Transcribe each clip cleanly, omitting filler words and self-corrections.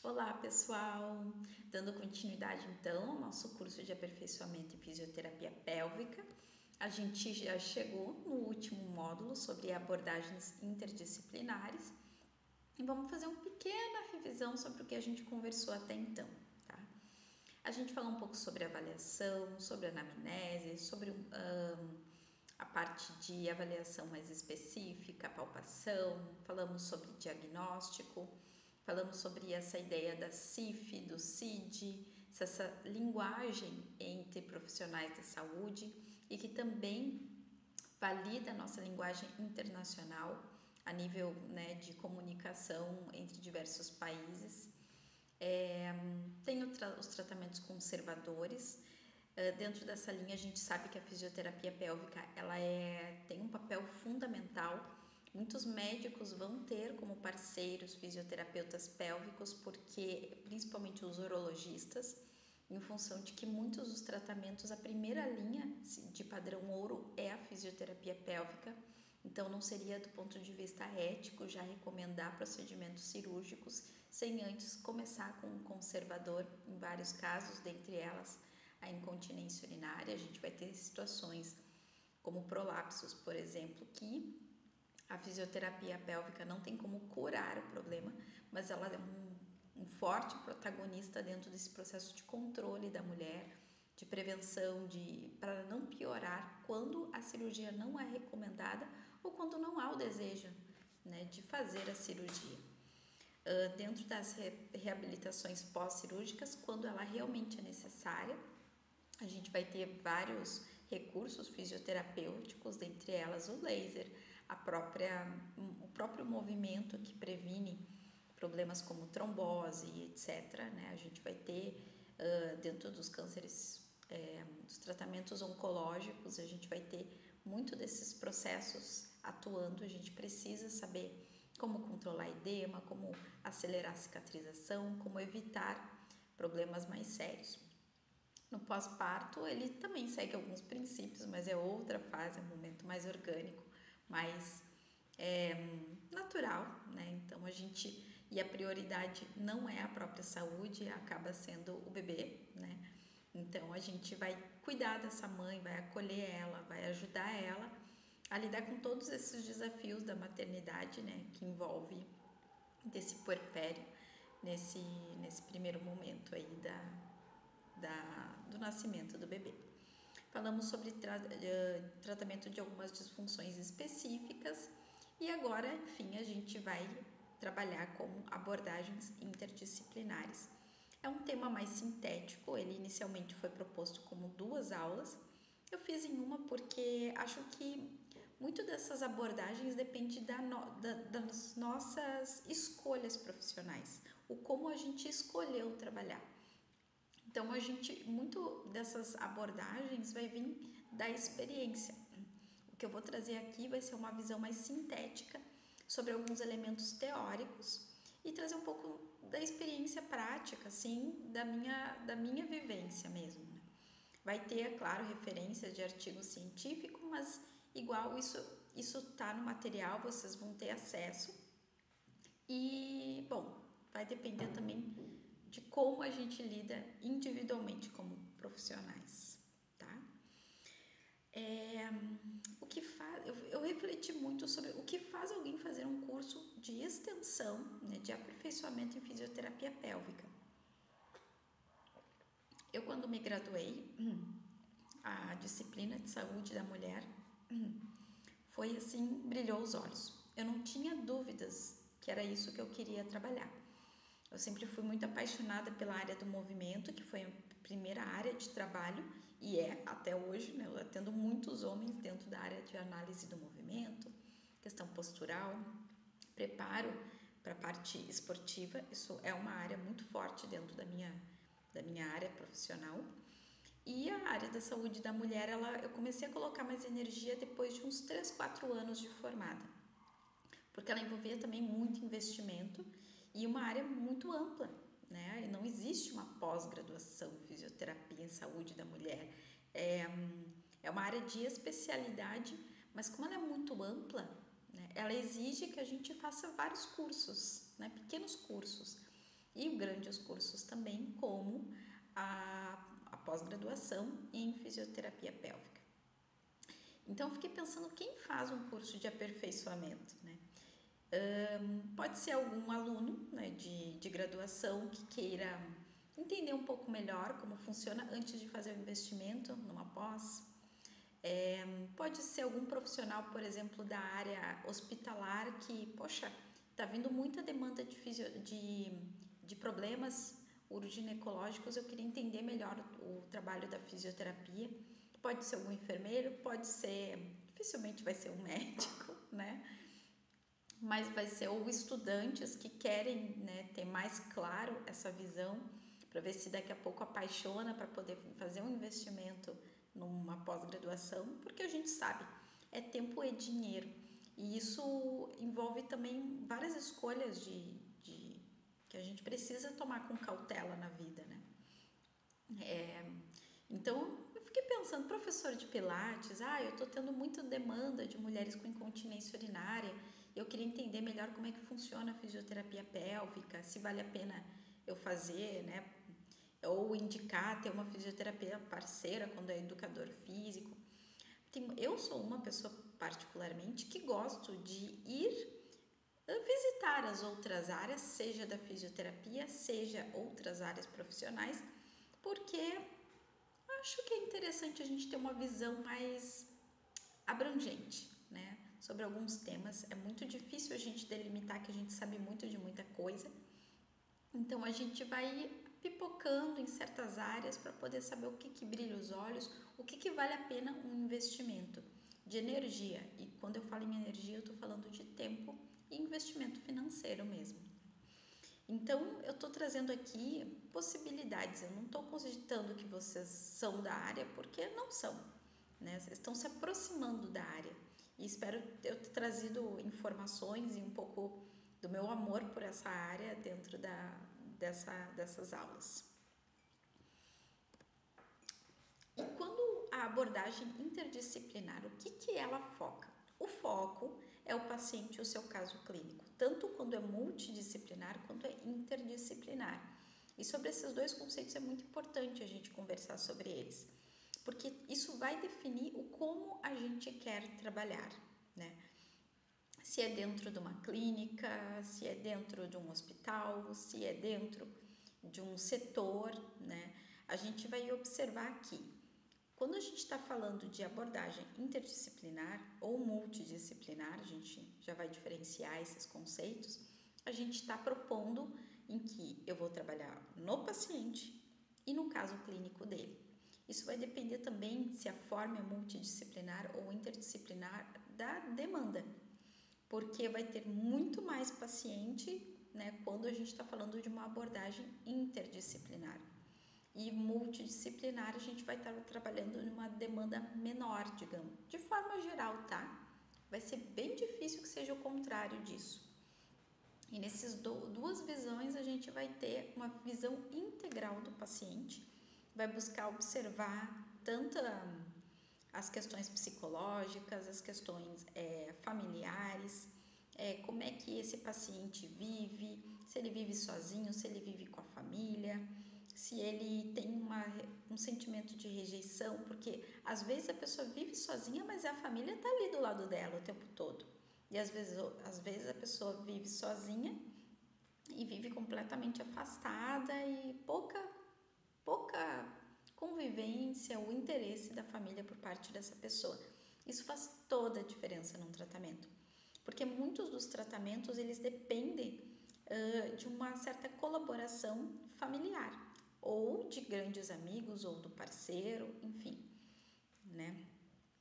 Olá, pessoal! Dando continuidade então ao nosso curso de aperfeiçoamento em fisioterapia pélvica, a gente já chegou no último módulo sobre abordagens interdisciplinares e vamos fazer uma pequena revisão sobre o que a gente conversou até então, tá? A gente falou um pouco sobre avaliação, sobre anamnese, sobre a parte de avaliação mais específica, palpação, falamos sobre diagnóstico, falamos sobre essa ideia da CIF, do CID, essa linguagem entre profissionais da saúde e que também valida a nossa linguagem internacional a nível, né, de comunicação entre diversos países. Tem os tratamentos conservadores. Dentro dessa linha, a gente sabe que a fisioterapia pélvica ela tem um papel fundamental. Muitos médicos vão ter como parceiros fisioterapeutas pélvicos, porque principalmente os urologistas, em função de que muitos dos tratamentos, a primeira linha de padrão ouro é a fisioterapia pélvica. Então, não seria do ponto de vista ético já recomendar procedimentos cirúrgicos sem antes começar com um conservador, em vários casos, dentre elas a incontinência urinária. A gente vai ter situações como prolapsos, por exemplo, que a fisioterapia pélvica não tem como curar o problema, mas ela é um forte protagonista dentro desse processo de controle da mulher, de prevenção, para não piorar quando a cirurgia não é recomendada ou quando não há o desejo, né, de fazer a cirurgia. Dentro das reabilitações pós-cirúrgicas, quando ela realmente é necessária, a gente vai ter vários recursos fisioterapêuticos, dentre elas o laser, o próprio movimento que previne problemas como trombose, etc. Né? A gente vai ter dentro dos cânceres, dos tratamentos oncológicos, a gente vai ter muito desses processos atuando. A gente precisa saber como controlar edema, como acelerar a cicatrização, como evitar problemas mais sérios. No pós-parto, ele também segue alguns princípios, mas é outra fase, é um momento mais orgânico, mais natural, né? Então e a prioridade não é a própria saúde, acaba sendo o bebê, né? Então a gente vai cuidar dessa mãe, vai acolher ela, vai ajudar ela a lidar com todos esses desafios da maternidade, né? Que envolve desse puerpério nesse primeiro momento aí do nascimento do bebê. Falamos sobre tratamento de algumas disfunções específicas e agora, enfim, a gente vai trabalhar com abordagens interdisciplinares. É um tema mais sintético, ele inicialmente foi proposto como 2 aulas. Eu fiz em uma porque acho que muito dessas abordagens depende das nossas escolhas profissionais, o como a gente escolheu trabalhar. Então, muito dessas abordagens vai vir da experiência. O que eu vou trazer aqui vai ser uma visão mais sintética sobre alguns elementos teóricos e trazer um pouco da experiência prática, assim, da minha vivência mesmo. Vai ter, é claro, referência de artigo científico, mas igual isso tá no material, vocês vão ter acesso. E, bom, vai depender também de como a gente lida individualmente como profissionais, tá? Eu refleti muito sobre o que faz alguém fazer um curso de extensão, né, de aperfeiçoamento em fisioterapia pélvica. Eu, quando me graduei, a disciplina de saúde da mulher foi assim, brilhou os olhos. Eu não tinha dúvidas que era isso que eu queria trabalhar. Eu sempre fui muito apaixonada pela área do movimento, que foi a primeira área de trabalho e é até hoje, né? Eu atendo muitos homens dentro da área de análise do movimento, questão postural, preparo para a parte esportiva. Isso é uma área muito forte dentro da minha área profissional. E a área da saúde da mulher, eu comecei a colocar mais energia depois de uns 3, 4 anos de formada, porque ela envolvia também muito investimento e uma área muito ampla, né? E não existe uma pós-graduação em fisioterapia em saúde da mulher. É uma área de especialidade, mas como ela é muito ampla, né, ela exige que a gente faça vários cursos, né, pequenos cursos. e grandes cursos também, como a pós-graduação em fisioterapia pélvica. Então, fiquei pensando, quem faz um curso de aperfeiçoamento, né? Pode ser algum aluno, né, de graduação que queira entender um pouco melhor como funciona antes de fazer o investimento numa pós. Pode ser algum profissional, por exemplo, da área hospitalar que, poxa, está vindo muita demanda de problemas uroginecológicos, eu queria entender melhor o trabalho da fisioterapia. Pode ser algum enfermeiro, pode ser, dificilmente vai ser um médico, né? Mas vai ser ou estudantes que querem, né, ter mais claro essa visão para ver se daqui a pouco apaixona para poder fazer um investimento numa pós-graduação, porque a gente sabe, é tempo e dinheiro. E isso envolve também várias escolhas que a gente precisa tomar com cautela na vida, né? Então, eu fiquei pensando, professor de Pilates, eu estou tendo muita demanda de mulheres com incontinência urinária, eu queria entender melhor como é que funciona a fisioterapia pélvica, se vale a pena eu fazer, né? Ou indicar ter uma fisioterapia parceira quando é educador físico. Eu sou uma pessoa particularmente que gosto de ir visitar as outras áreas, seja da fisioterapia, seja outras áreas profissionais, porque acho que é interessante a gente ter uma visão mais abrangente, né, sobre alguns temas. É muito difícil a gente delimitar que a gente sabe muito de muita coisa, então a gente vai pipocando em certas áreas para poder saber o que brilha os olhos, o que vale a pena um investimento de energia. E quando eu falo em energia, eu estou falando de tempo e investimento financeiro mesmo. Então, eu estou trazendo aqui possibilidades, eu não estou cogitando que vocês são da área, porque não são, né? Vocês estão se aproximando da área. E espero eu ter trazido informações e um pouco do meu amor por essa área dentro dessas aulas. E quando a abordagem interdisciplinar, o que ela foca? O foco é o paciente e o seu caso clínico, tanto quando é multidisciplinar quanto é interdisciplinar. E sobre esses dois conceitos é muito importante a gente conversar sobre eles, porque isso vai definir o como a gente quer trabalhar, né? Se é dentro de uma clínica, se é dentro de um hospital, se é dentro de um setor, né? A gente vai observar aqui, quando a gente está falando de abordagem interdisciplinar ou multidisciplinar, a gente já vai diferenciar esses conceitos, a gente está propondo em que eu vou trabalhar no paciente e no caso clínico dele. Isso vai depender também se a forma é multidisciplinar ou interdisciplinar da demanda, porque vai ter muito mais paciente, né, quando a gente está falando de uma abordagem interdisciplinar. E multidisciplinar a gente vai estar trabalhando numa demanda menor, digamos. De forma geral, tá? Vai ser bem difícil que seja o contrário disso. E nessas duas visões a gente vai ter uma visão integral do paciente, vai buscar observar tanto as questões psicológicas, as questões familiares, como é que esse paciente vive, se ele vive sozinho, se ele vive com a família, se ele tem um sentimento de rejeição, porque às vezes a pessoa vive sozinha, mas a família está ali do lado dela o tempo todo. E às vezes a pessoa vive sozinha e vive completamente afastada e pouca convivência ou interesse da família por parte dessa pessoa. Isso faz toda a diferença num tratamento, porque muitos dos tratamentos eles dependem de uma certa colaboração familiar, ou de grandes amigos, ou do parceiro, enfim, né?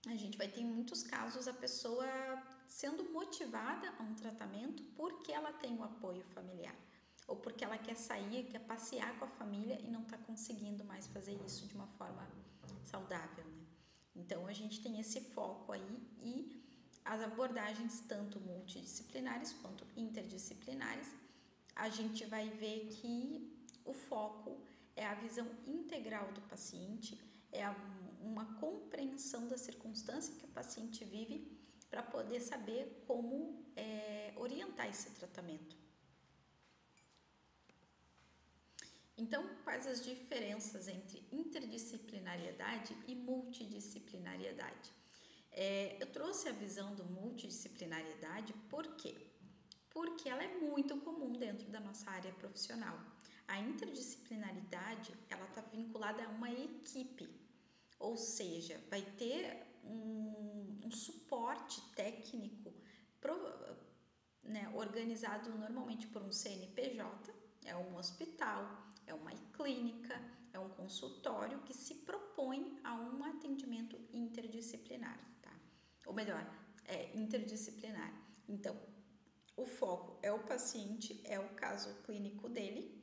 A gente vai ter em muitos casos a pessoa sendo motivada a um tratamento porque ela tem o apoio familiar, ou porque ela quer sair, quer passear com a família e não está conseguindo mais fazer isso de uma forma saudável, né? Então a gente tem esse foco aí e as abordagens tanto multidisciplinares quanto interdisciplinares, a gente vai ver que o foco é a visão integral do paciente, uma compreensão da circunstância que o paciente vive para poder saber como orientar esse tratamento. Então, quais as diferenças entre interdisciplinariedade e multidisciplinariedade? Eu trouxe a visão do multidisciplinariedade por quê? Porque ela é muito comum dentro da nossa área profissional. A interdisciplinaridade, ela está vinculada a uma equipe, ou seja, vai ter um suporte técnico organizado normalmente por um CNPJ, é um hospital, é uma clínica, é um consultório que se propõe a um atendimento interdisciplinar, tá? Ou melhor, é interdisciplinar. Então, o foco é o paciente, é o caso clínico dele,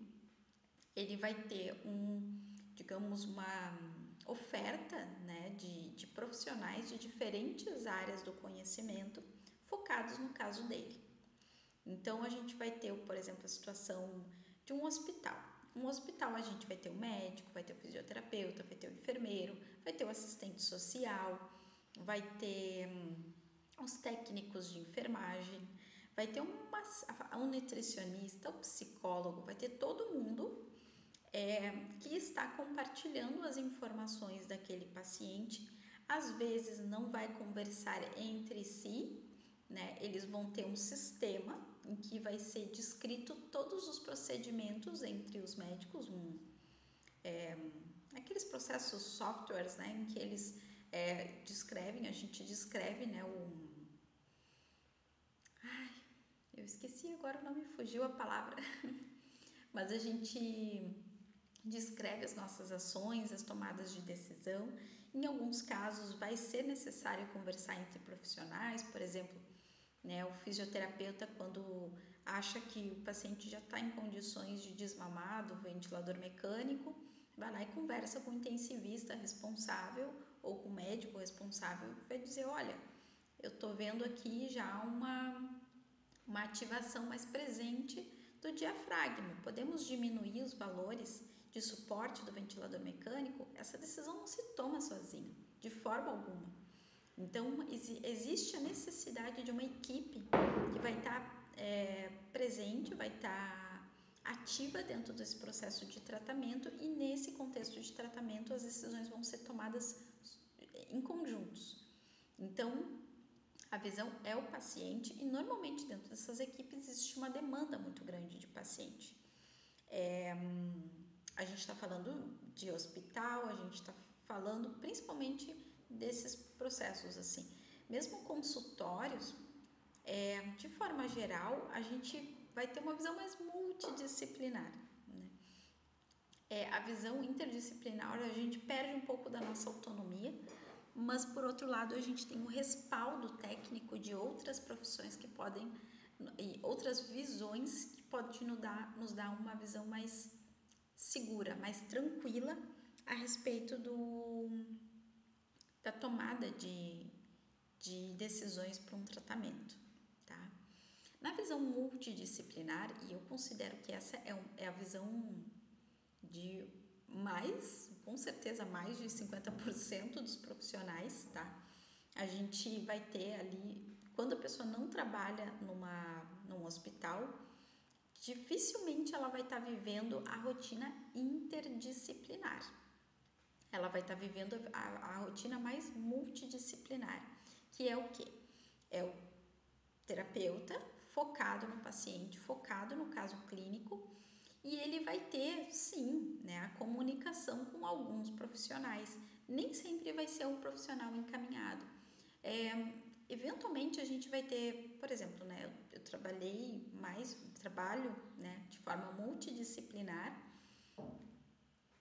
ele vai ter uma oferta, né, de profissionais de diferentes áreas do conhecimento focados no caso dele. Então, a gente vai ter, por exemplo, a situação de um hospital. Um hospital a gente vai ter o médico, vai ter o fisioterapeuta, vai ter o enfermeiro, vai ter o assistente social, vai ter os técnicos de enfermagem, vai ter um nutricionista, um psicólogo, vai ter todo mundo que está compartilhando as informações daquele paciente. Às vezes não vai conversar entre si, né? Eles vão ter um sistema em que vai ser descrito todos os procedimentos entre os médicos, aqueles processos softwares, né? Em que eles descrevem, a gente descreve, né? Eu esqueci agora o nome, fugiu a palavra, mas a gente descreve as nossas ações, as tomadas de decisão. Em alguns casos vai ser necessário conversar entre profissionais, por exemplo, né, o fisioterapeuta, quando acha que o paciente já está em condições de desmamar do ventilador mecânico, vai lá e conversa com o intensivista responsável ou com o médico responsável, vai dizer, olha, eu estou vendo aqui já uma ativação mais presente do diafragma. Podemos diminuir os valores de suporte do ventilador mecânico? Essa decisão não se toma sozinha, de forma alguma. Então, existe a necessidade de uma equipe que vai estar presente, vai estar ativa dentro desse processo de tratamento, e nesse contexto de tratamento as decisões vão ser tomadas em conjuntos. Então, a visão é o paciente, e normalmente dentro dessas equipes existe uma demanda muito grande de paciente. A gente está falando de hospital, a gente está falando principalmente desses processos assim. Mesmo consultórios, de forma geral, a gente vai ter uma visão mais multidisciplinar, né? A visão interdisciplinar, a gente perde um pouco da nossa autonomia, mas por outro lado a gente tem o respaldo técnico de outras profissões que podem, e outras visões que podem nos dar uma visão mais segura, mais tranquila a respeito da tomada de decisões para um tratamento, tá? Na visão multidisciplinar, e eu considero que essa é a visão de com certeza mais de 50% dos profissionais, tá? A gente vai ter ali, quando a pessoa não trabalha num hospital, dificilmente ela vai estar vivendo a rotina interdisciplinar. Ela vai estar vivendo a rotina mais multidisciplinar, que é o quê? É o terapeuta focado no paciente, focado no caso clínico, e ele vai ter, sim, né, a comunicação com alguns profissionais. Nem sempre vai ser um profissional encaminhado. Eventualmente a gente vai ter, por exemplo, né, eu trabalho, né, de forma multidisciplinar,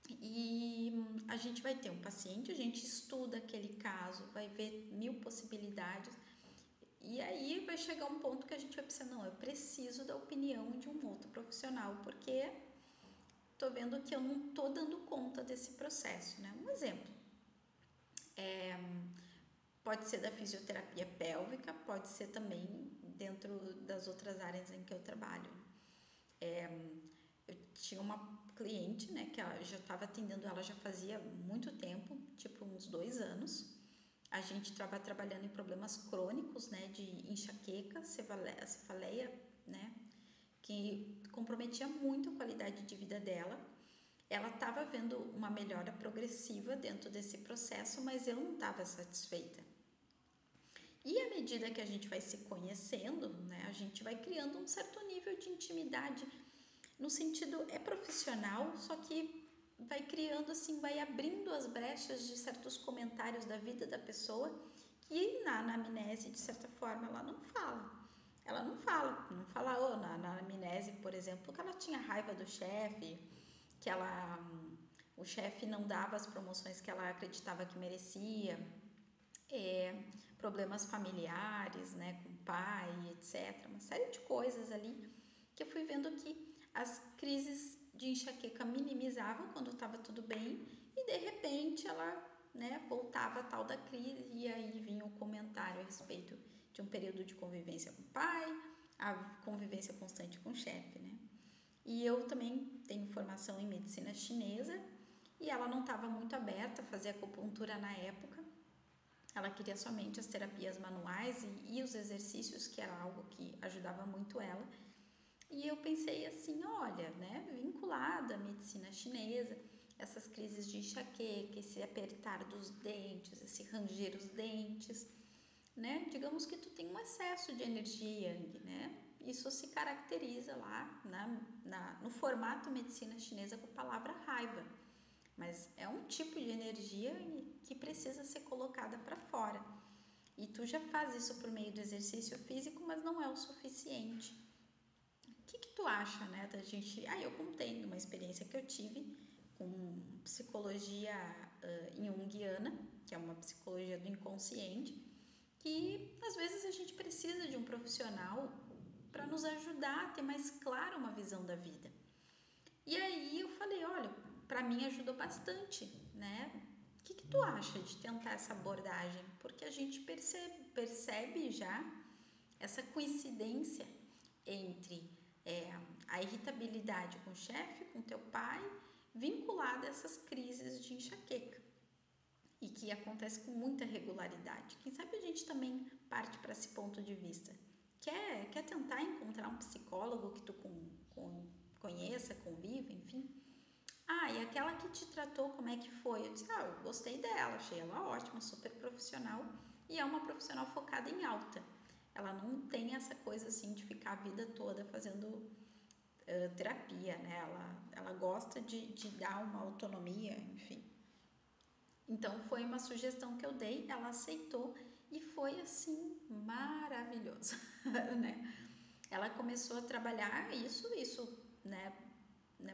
e a gente vai ter um paciente, a gente estuda aquele caso, vai ver 1000 possibilidades, e aí vai chegar um ponto que a gente vai pensar, não, eu preciso da opinião de um outro profissional, porque tô vendo que eu não tô dando conta desse processo, né? Um exemplo, pode ser da fisioterapia pélvica, pode ser também dentro das outras áreas em que eu trabalho. Eu tinha uma cliente, né, que ela já estava atendendo, ela já fazia muito tempo, tipo uns 2 anos. A gente estava trabalhando em problemas crônicos, né, de enxaqueca, cefaleia, né, que comprometia muito a qualidade de vida dela. ela estava vendo uma melhora progressiva dentro desse processo, mas eu não estava satisfeita. E à medida que a gente vai se conhecendo, né, a gente vai criando um certo nível de intimidade, no sentido é profissional, só que vai criando assim, vai abrindo as brechas de certos comentários da vida da pessoa que na anamnese, de certa forma, ela não fala. Ela não fala oh, na anamnese, por exemplo, que ela tinha raiva do chefe, que o chefe não dava as promoções que ela acreditava que merecia, problemas familiares, né, com o pai, etc. Uma série de coisas ali que eu fui vendo que as crises de enxaqueca minimizavam quando estava tudo bem e de repente ela, né, voltava a tal da crise e aí vinha o comentário a respeito de um período de convivência com o pai, a convivência constante com o chefe, né? E eu também tenho formação em medicina chinesa e ela não estava muito aberta a fazer acupuntura na época. Ela queria somente as terapias manuais e os exercícios, que era algo que ajudava muito ela. E eu pensei assim, olha, né, vinculada à medicina chinesa, essas crises de enxaqueca, esse apertar dos dentes, esse ranger os dentes, né, digamos que tu tem um excesso de energia yang, né, isso se caracteriza lá no formato medicina chinesa com a palavra raiva, mas é um tipo de energia que precisa ser colocada para fora. E tu já faz isso por meio do exercício físico, mas não é o suficiente. O que tu acha, né, da gente... eu contei uma experiência que eu tive com psicologia junguiana, que é uma psicologia do inconsciente, que às vezes a gente precisa de um profissional para nos ajudar a ter mais clara uma visão da vida. E aí eu falei, olha, para mim ajudou bastante, né? O que tu acha de tentar essa abordagem? Porque a gente percebe já essa coincidência entre a irritabilidade com o chefe, com teu pai, vinculada a essas crises de enxaqueca e que acontece com muita regularidade. Quem sabe a gente também parte para esse ponto de vista. Quer tentar encontrar um psicólogo que tu conheça, conviva, enfim? E aquela que te tratou, como é que foi? Eu disse, eu gostei dela, achei ela ótima, super profissional e é uma profissional focada em alta. Ela não tem essa coisa assim de ficar a vida toda fazendo terapia, né? Ela gosta de dar uma autonomia, enfim. Então foi uma sugestão que eu dei, ela aceitou e foi assim maravilhoso, né? Ela começou a trabalhar isso, né?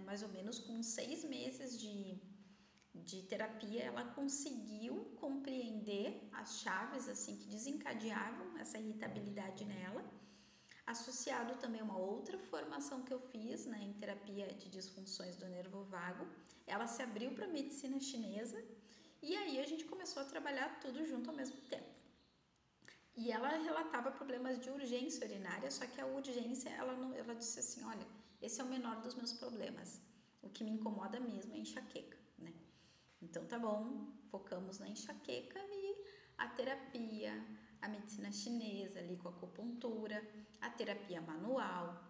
Mais ou menos com 6 meses de terapia, ela conseguiu compreender as chaves assim que desencadeavam essa irritabilidade nela, associado também a uma outra formação que eu fiz, né, em terapia de disfunções do nervo vago. Ela se abriu para a medicina chinesa e aí a gente começou a trabalhar tudo junto ao mesmo tempo. E ela relatava problemas de urgência urinária, só que a urgência, ela disse assim, olha, esse é o menor dos meus problemas. O que me incomoda mesmo é a enxaqueca, né? Então tá bom, focamos na enxaqueca e a terapia, a medicina chinesa ali com a acupuntura, a terapia manual,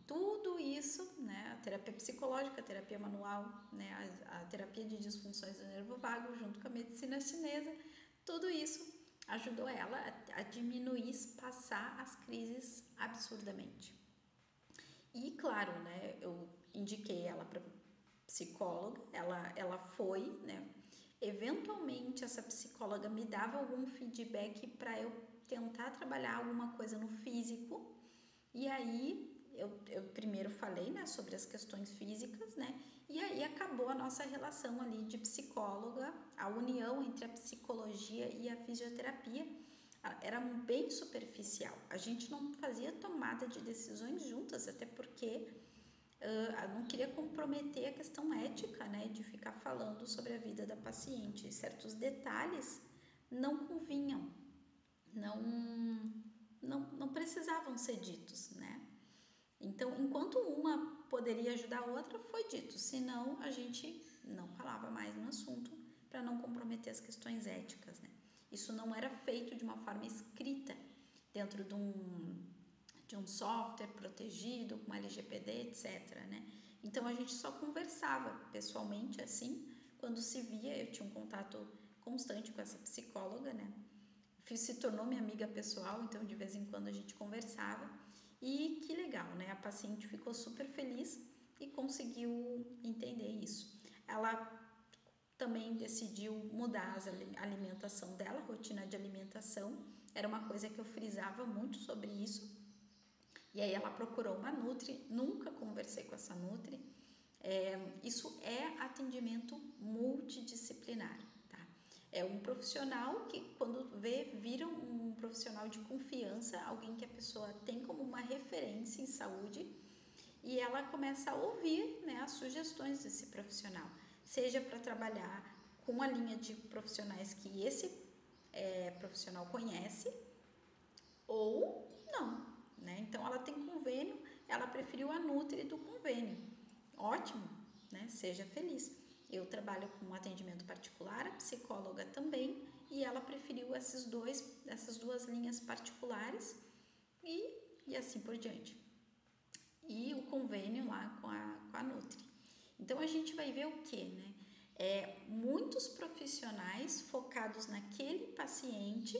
tudo isso, né? A terapia psicológica, a terapia manual, né? A terapia de disfunções do nervo vago junto com a medicina chinesa, tudo isso ajudou ela a diminuir, passar as crises absurdamente. E claro, né? Eu indiquei ela para psicóloga, ela foi, né? Eventualmente essa psicóloga me dava algum feedback para eu tentar trabalhar alguma coisa no físico. E aí eu primeiro falei, né, sobre as questões físicas, né? E aí acabou a nossa relação ali de psicóloga, a união entre a psicologia e a fisioterapia era bem superficial. A gente não fazia tomada de decisões juntas, até porque não queria comprometer a questão ética, né, de ficar falando sobre a vida da paciente. Certos detalhes não convinham, não precisavam ser ditos, né? Então, enquanto uma poderia ajudar a outra, foi dito, senão a gente não falava mais no assunto para não comprometer as questões éticas, né? Isso não era feito de uma forma escrita dentro de um software protegido, com LGPD, etc, né? Então a gente só conversava pessoalmente assim, quando se via, eu tinha um contato constante com essa psicóloga, né? Se tornou minha amiga pessoal, então de vez em quando a gente conversava e que legal, né? A paciente ficou super feliz e conseguiu entender isso. Ela também decidiu mudar a alimentação dela, a rotina de alimentação, era uma coisa que eu frisava muito sobre isso. E aí ela procurou uma Nutri, nunca conversei com essa Nutri. Isso é atendimento multidisciplinar, tá? É um profissional que quando vira um profissional de confiança, alguém que a pessoa tem como uma referência em saúde e ela começa a ouvir, né, as sugestões desse profissional, seja para trabalhar com a linha de profissionais que esse profissional conhece ou não, né? Então ela tem convênio, ela preferiu a Nutri do convênio. Ótimo, né? Seja feliz. Eu trabalho com atendimento particular, a psicóloga também, e ela preferiu essas duas linhas particulares e assim por diante. E o convênio lá com a Nutri. Então a gente vai ver o que, né? Muitos profissionais focados naquele paciente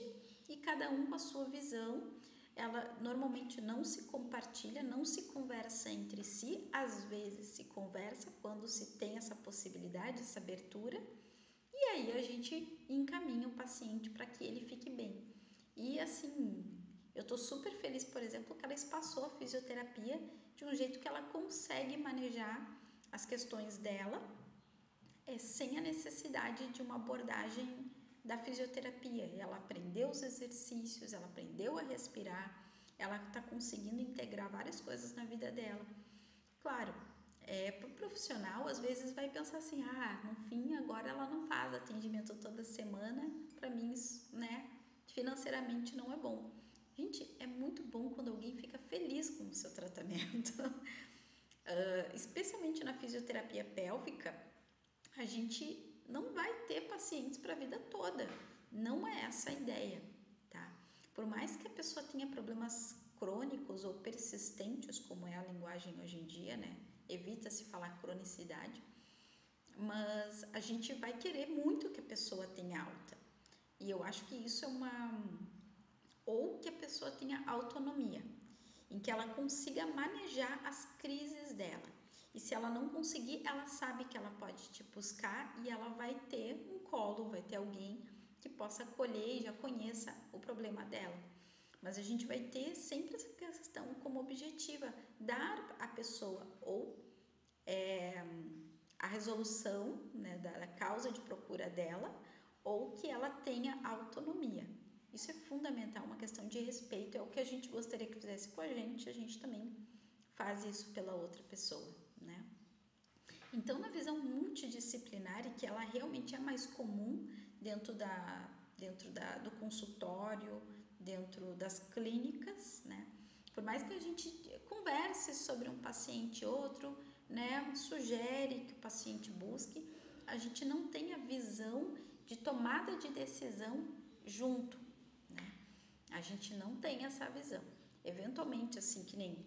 e cada um com a sua visão. Ela normalmente não se compartilha, não se conversa entre si, às vezes se conversa quando se tem essa possibilidade, essa abertura, e aí a gente encaminha o paciente para que ele fique bem. E assim, eu tô super feliz, por exemplo, que ela espaçou a fisioterapia de um jeito que ela consegue manejar as questões dela sem a necessidade de uma abordagem da fisioterapia. Ela aprendeu os exercícios, ela aprendeu a respirar, ela está conseguindo integrar várias coisas na vida dela. Claro, para o profissional, às vezes vai pensar assim, no fim, agora ela não faz atendimento toda semana, para mim, né, financeiramente não é bom. Gente, é muito bom quando alguém fica feliz com o seu tratamento. Especialmente na fisioterapia pélvica, a gente não vai ter pacientes para a vida toda. Não é essa a ideia, tá? Por mais que a pessoa tenha problemas crônicos ou persistentes, como é a linguagem hoje em dia, né? Evita-se falar cronicidade, mas a gente vai querer muito que a pessoa tenha alta. E eu acho que isso é ou que a pessoa tenha autonomia, em que ela consiga manejar as crises dela. E se ela não conseguir, ela sabe que ela pode te buscar e ela vai ter um colo, vai ter alguém que possa acolher e já conheça o problema dela. Mas a gente vai ter sempre essa questão como objetiva, dar à pessoa ou a resolução, né, da causa de procura dela, ou que ela tenha autonomia. Isso é fundamental, uma questão de respeito, é o que a gente gostaria que fizesse com a gente também faz isso pela outra pessoa, né? Então, na visão multidisciplinar, e que ela realmente é mais comum dentro do consultório, dentro das clínicas, né? Por mais que a gente converse sobre um paciente e outro, né? Sugere que o paciente busque, a gente não tem a visão de tomada de decisão junto, né? A gente não tem essa visão. Eventualmente, assim, que nem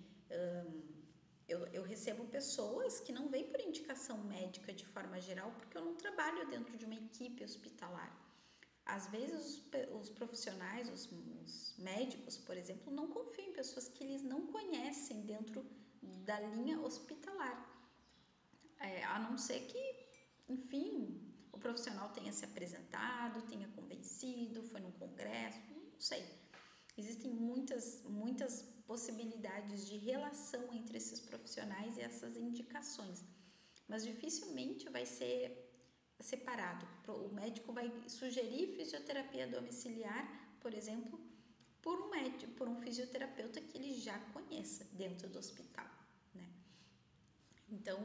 eu recebo pessoas que não vêm por indicação médica de forma geral, porque eu não trabalho dentro de uma equipe hospitalar. Às vezes os profissionais, os médicos, por exemplo, não confiam em pessoas que eles não conhecem dentro da linha hospitalar. A não ser que, enfim, o profissional tenha se apresentado, tenha convencido, foi num congresso, não sei. Existem muitas possibilidades de relação entre esses profissionais e essas indicações, mas dificilmente vai ser separado. O médico vai sugerir fisioterapia domiciliar, por exemplo, por um fisioterapeuta que ele já conheça dentro do hospital, né? Então,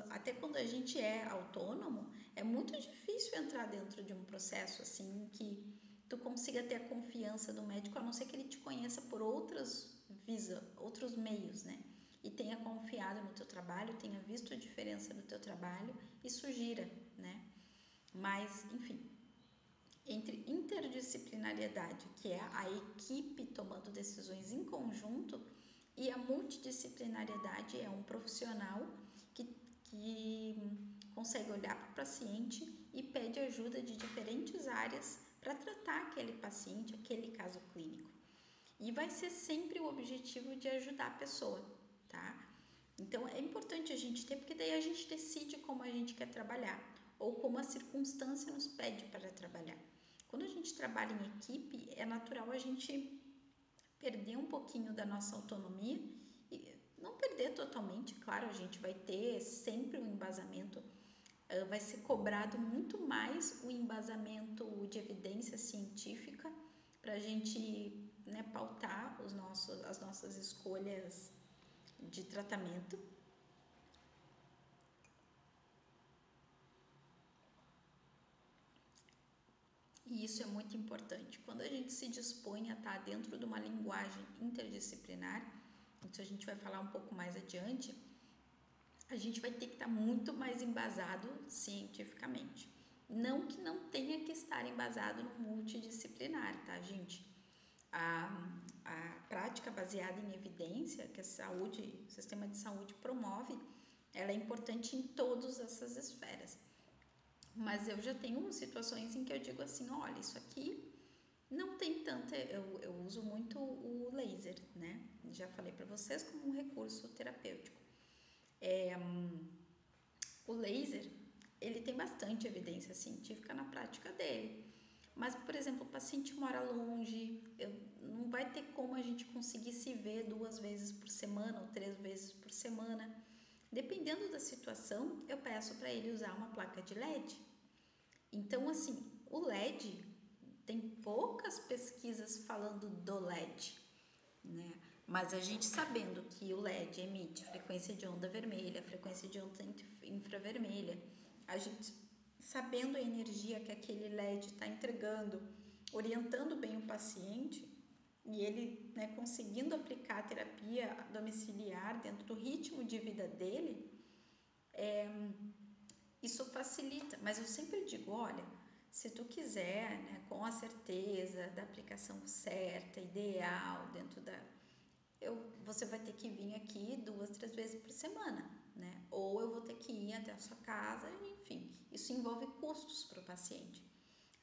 até quando a gente é autônomo, é muito difícil entrar dentro de um processo assim que tu consiga ter a confiança do médico, a não ser que ele te conheça por outros meios, né? E tenha confiado no teu trabalho, tenha visto a diferença do teu trabalho e sugira, né? Mas, enfim, entre interdisciplinariedade, que é a equipe tomando decisões em conjunto, e a multidisciplinariedade é um profissional que consegue olhar para o paciente e pede ajuda de diferentes áreas para tratar aquele paciente, aquele caso clínico. E vai ser sempre o objetivo de ajudar a pessoa, tá? Então é importante a gente ter, porque daí a gente decide como a gente quer trabalhar ou como a circunstância nos pede para trabalhar. Quando a gente trabalha em equipe, é natural a gente perder um pouquinho da nossa autonomia e não perder totalmente, claro, a gente vai ter sempre um embasamento, vai ser cobrado muito mais o embasamento de evidência científica para a gente, né, pautar as nossas escolhas de tratamento. E isso é muito importante. Quando a gente se dispõe a estar dentro de uma linguagem interdisciplinar, isso a gente vai falar um pouco mais adiante, a gente vai ter que estar muito mais embasado cientificamente. Não que não tenha que estar embasado no multidisciplinar, tá, gente? A prática baseada em evidência que o sistema de saúde promove, ela é importante em todas essas esferas. Mas eu já tenho situações em que eu digo assim, olha, isso aqui não tem tanta... Eu uso muito o laser, né? Já falei para vocês como um recurso terapêutico. O laser, ele tem bastante evidência científica na prática dele. Mas, por exemplo, o paciente mora longe, não vai ter como a gente conseguir se ver 2 vezes por semana ou 3 vezes por semana. Dependendo da situação, eu peço para ele usar uma placa de LED. Então, assim, o LED, tem poucas pesquisas falando do LED, né? Mas a gente sabendo que o LED emite frequência de onda vermelha, frequência de onda infravermelha, a gente sabendo a energia que aquele LED está entregando, orientando bem o paciente e ele, né, conseguindo aplicar a terapia domiciliar dentro do ritmo de vida dele, isso facilita. Mas eu sempre digo, olha, se tu quiser, né, com a certeza da aplicação certa, ideal, dentro da... você vai ter que vir aqui 2, 3 vezes por semana, né? Ou eu vou ter que ir até a sua casa, enfim. Isso envolve custos para o paciente.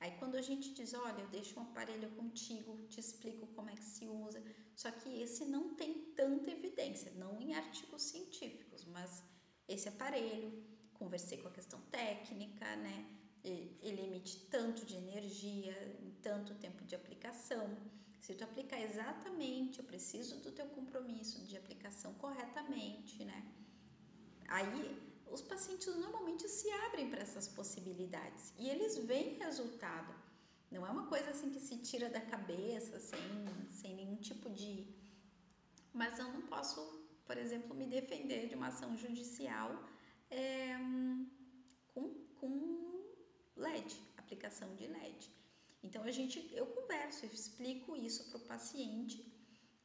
Aí quando a gente diz, olha, eu deixo um aparelho contigo, te explico como é que se usa, só que esse não tem tanta evidência, não em artigos científicos, mas esse aparelho, conversei com a questão técnica, né? Ele emite tanto de energia em tanto tempo de aplicação. Se tu aplicar exatamente, eu preciso do teu compromisso de aplicação corretamente, né? Aí os pacientes normalmente se abrem para essas possibilidades e eles veem resultado. Não é uma coisa assim que se tira da cabeça, sem nenhum tipo de... Mas eu não posso, por exemplo, me defender de uma ação judicial com LED, aplicação de LED. Então eu converso, eu explico isso para o paciente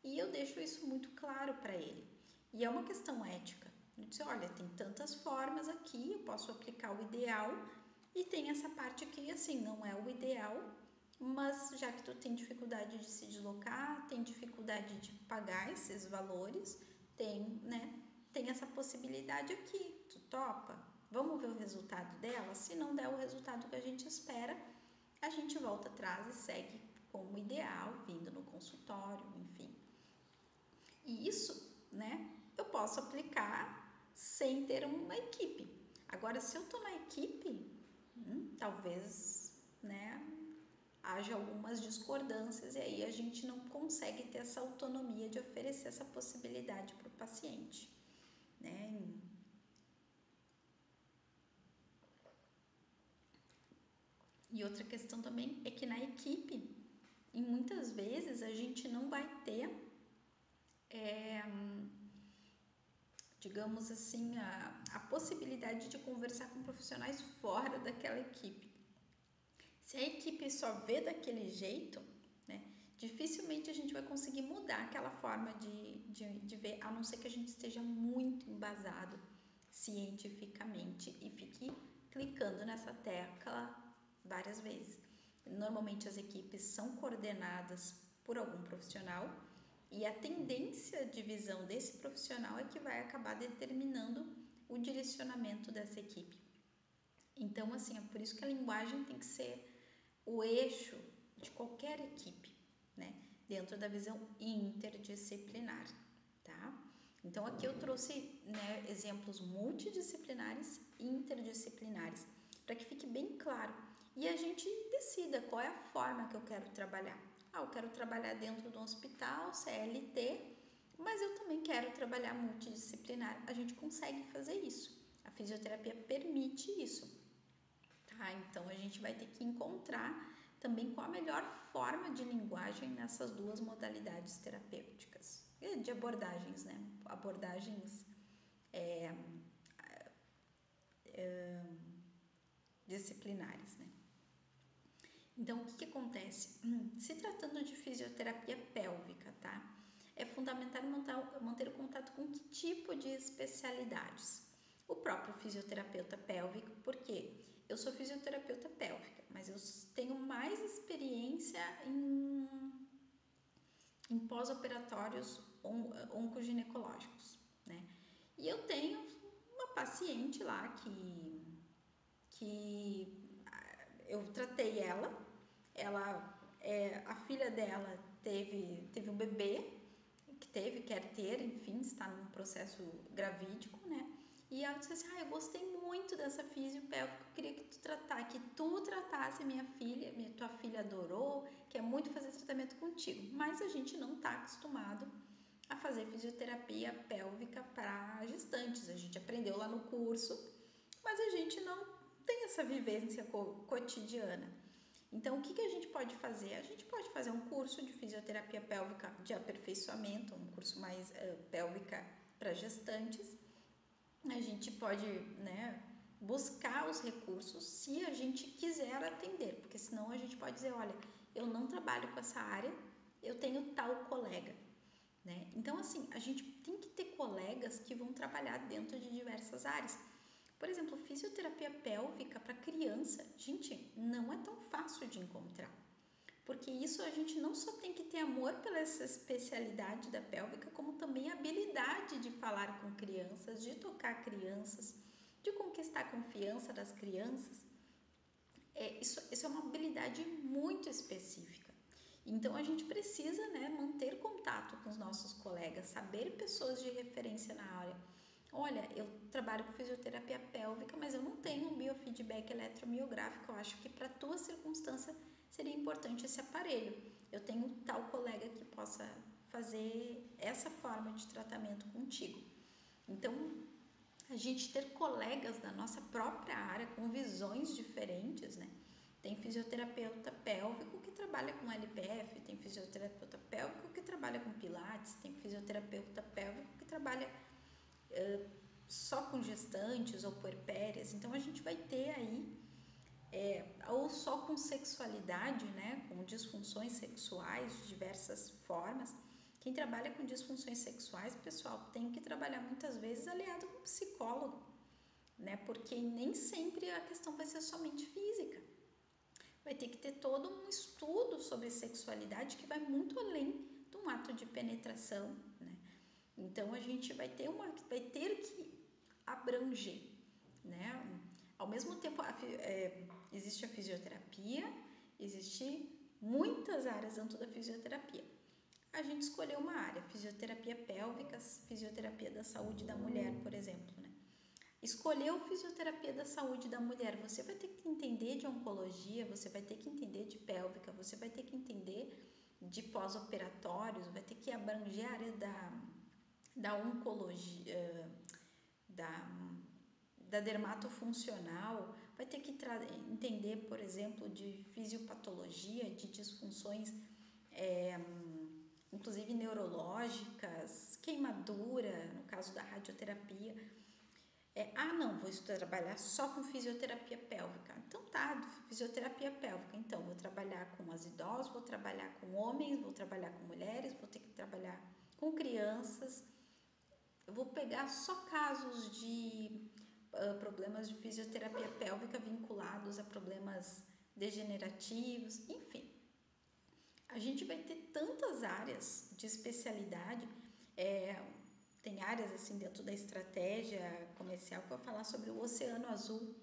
e eu deixo isso muito claro para ele. E é uma questão ética. Eu disse, olha, tem tantas formas aqui, eu posso aplicar o ideal e tem essa parte aqui, assim, não é o ideal, mas já que tu tem dificuldade de se deslocar, tem dificuldade de pagar esses valores, tem essa possibilidade aqui, tu topa? Vamos ver o resultado dela? Se não der o resultado que a gente espera, a gente volta atrás e segue como ideal, vindo no consultório, enfim. E isso, né, eu posso aplicar sem ter uma equipe. Agora, se eu estou na equipe, talvez, né, haja algumas discordâncias e aí a gente não consegue ter essa autonomia de oferecer essa possibilidade para o paciente, né? E outra questão também é que na equipe, e muitas vezes a gente não vai ter, digamos assim, a possibilidade de conversar com profissionais fora daquela equipe. Se a equipe só vê daquele jeito, né, dificilmente a gente vai conseguir mudar aquela forma de ver, a não ser que a gente esteja muito embasado cientificamente e fique clicando nessa tecla várias vezes. Normalmente as equipes são coordenadas por algum profissional e a tendência de visão desse profissional é que vai acabar determinando o direcionamento dessa equipe. Então, assim, é por isso que a linguagem tem que ser o eixo de qualquer equipe, né? Dentro da visão interdisciplinar, tá? Então, aqui eu trouxe, né, exemplos multidisciplinares e interdisciplinares, para que fique bem claro. E a gente decida qual é a forma que eu quero trabalhar. Eu quero trabalhar dentro de um hospital, CLT, mas eu também quero trabalhar multidisciplinar. A gente consegue fazer isso. A fisioterapia permite isso, tá? Então, a gente vai ter que encontrar também qual a melhor forma de linguagem nessas duas modalidades terapêuticas, de abordagens, né? Abordagens disciplinares, né? Então, o que acontece? Se tratando de fisioterapia pélvica, tá? É fundamental manter o contato com que tipo de especialidades? O próprio fisioterapeuta pélvico, porque eu sou fisioterapeuta pélvica, mas eu tenho mais experiência em pós-operatórios oncoginecológicos, né? E eu tenho uma paciente lá que eu tratei a filha dela teve um bebê, quer ter, enfim, está num processo gravídico, né? E ela disse assim, eu gostei muito dessa fisiopélvica, eu queria que tu tratasse minha filha, tua filha adorou, quer muito fazer tratamento contigo, mas a gente não está acostumado a fazer fisioterapia pélvica para gestantes, a gente aprendeu lá no curso, mas a gente não tem essa vivência cotidiana. Então, o que a gente pode fazer? A gente pode fazer um curso de fisioterapia pélvica de aperfeiçoamento, um curso mais pélvica para gestantes. A gente pode, né, buscar os recursos se a gente quiser atender, porque senão a gente pode dizer, olha, eu não trabalho com essa área, eu tenho tal colega, né? Então, assim, a gente tem que ter colegas que vão trabalhar dentro de diversas áreas. Por exemplo, fisioterapia pélvica para criança, gente, não é tão fácil de encontrar. Porque isso a gente não só tem que ter amor pela essa especialidade da pélvica, como também habilidade de falar com crianças, de tocar crianças, de conquistar a confiança das crianças. Isso é uma habilidade muito específica. Então a gente precisa, né, manter contato com os nossos colegas, saber pessoas de referência na área. Olha, eu trabalho com fisioterapia pélvica, mas eu não tenho um biofeedback eletromiográfico. Eu acho que para a tua circunstância seria importante esse aparelho. Eu tenho tal colega que possa fazer essa forma de tratamento contigo. Então, a gente ter colegas da nossa própria área com visões diferentes, né? Tem fisioterapeuta pélvico que trabalha com LPF, tem fisioterapeuta pélvico que trabalha com pilates, tem fisioterapeuta pélvico que trabalha só com gestantes ou puerpérias. Então a gente vai ter aí ou só com sexualidade, né, com disfunções sexuais de diversas formas. Quem trabalha com disfunções sexuais, pessoal, tem que trabalhar muitas vezes aliado com um psicólogo, né, porque nem sempre a questão vai ser somente física. Vai ter que ter todo um estudo sobre sexualidade que vai muito além de um ato de penetração, né? Então a gente vai ter que abranger, né? Ao mesmo tempo existe a fisioterapia, existe muitas áreas dentro da fisioterapia. A gente escolheu uma área, fisioterapia pélvica, fisioterapia da saúde da mulher, por exemplo, né? Escolheu fisioterapia da saúde da mulher, você vai ter que entender de oncologia, você vai ter que entender de pélvica, você vai ter que entender de pós-operatórios, vai ter que abranger a área da oncologia, da dermatofuncional, vai ter que entender, por exemplo, de fisiopatologia, de disfunções, inclusive neurológicas, queimadura, no caso da radioterapia. Não, vou trabalhar só com fisioterapia pélvica. Então tá, fisioterapia pélvica. Então, vou trabalhar com as idosas, vou trabalhar com homens, vou trabalhar com mulheres, vou ter que trabalhar com crianças. Eu vou pegar só casos de problemas de fisioterapia pélvica vinculados a problemas degenerativos, enfim. A gente vai ter tantas áreas de especialidade, tem áreas assim dentro da estratégia comercial que eu vou falar sobre o oceano azul.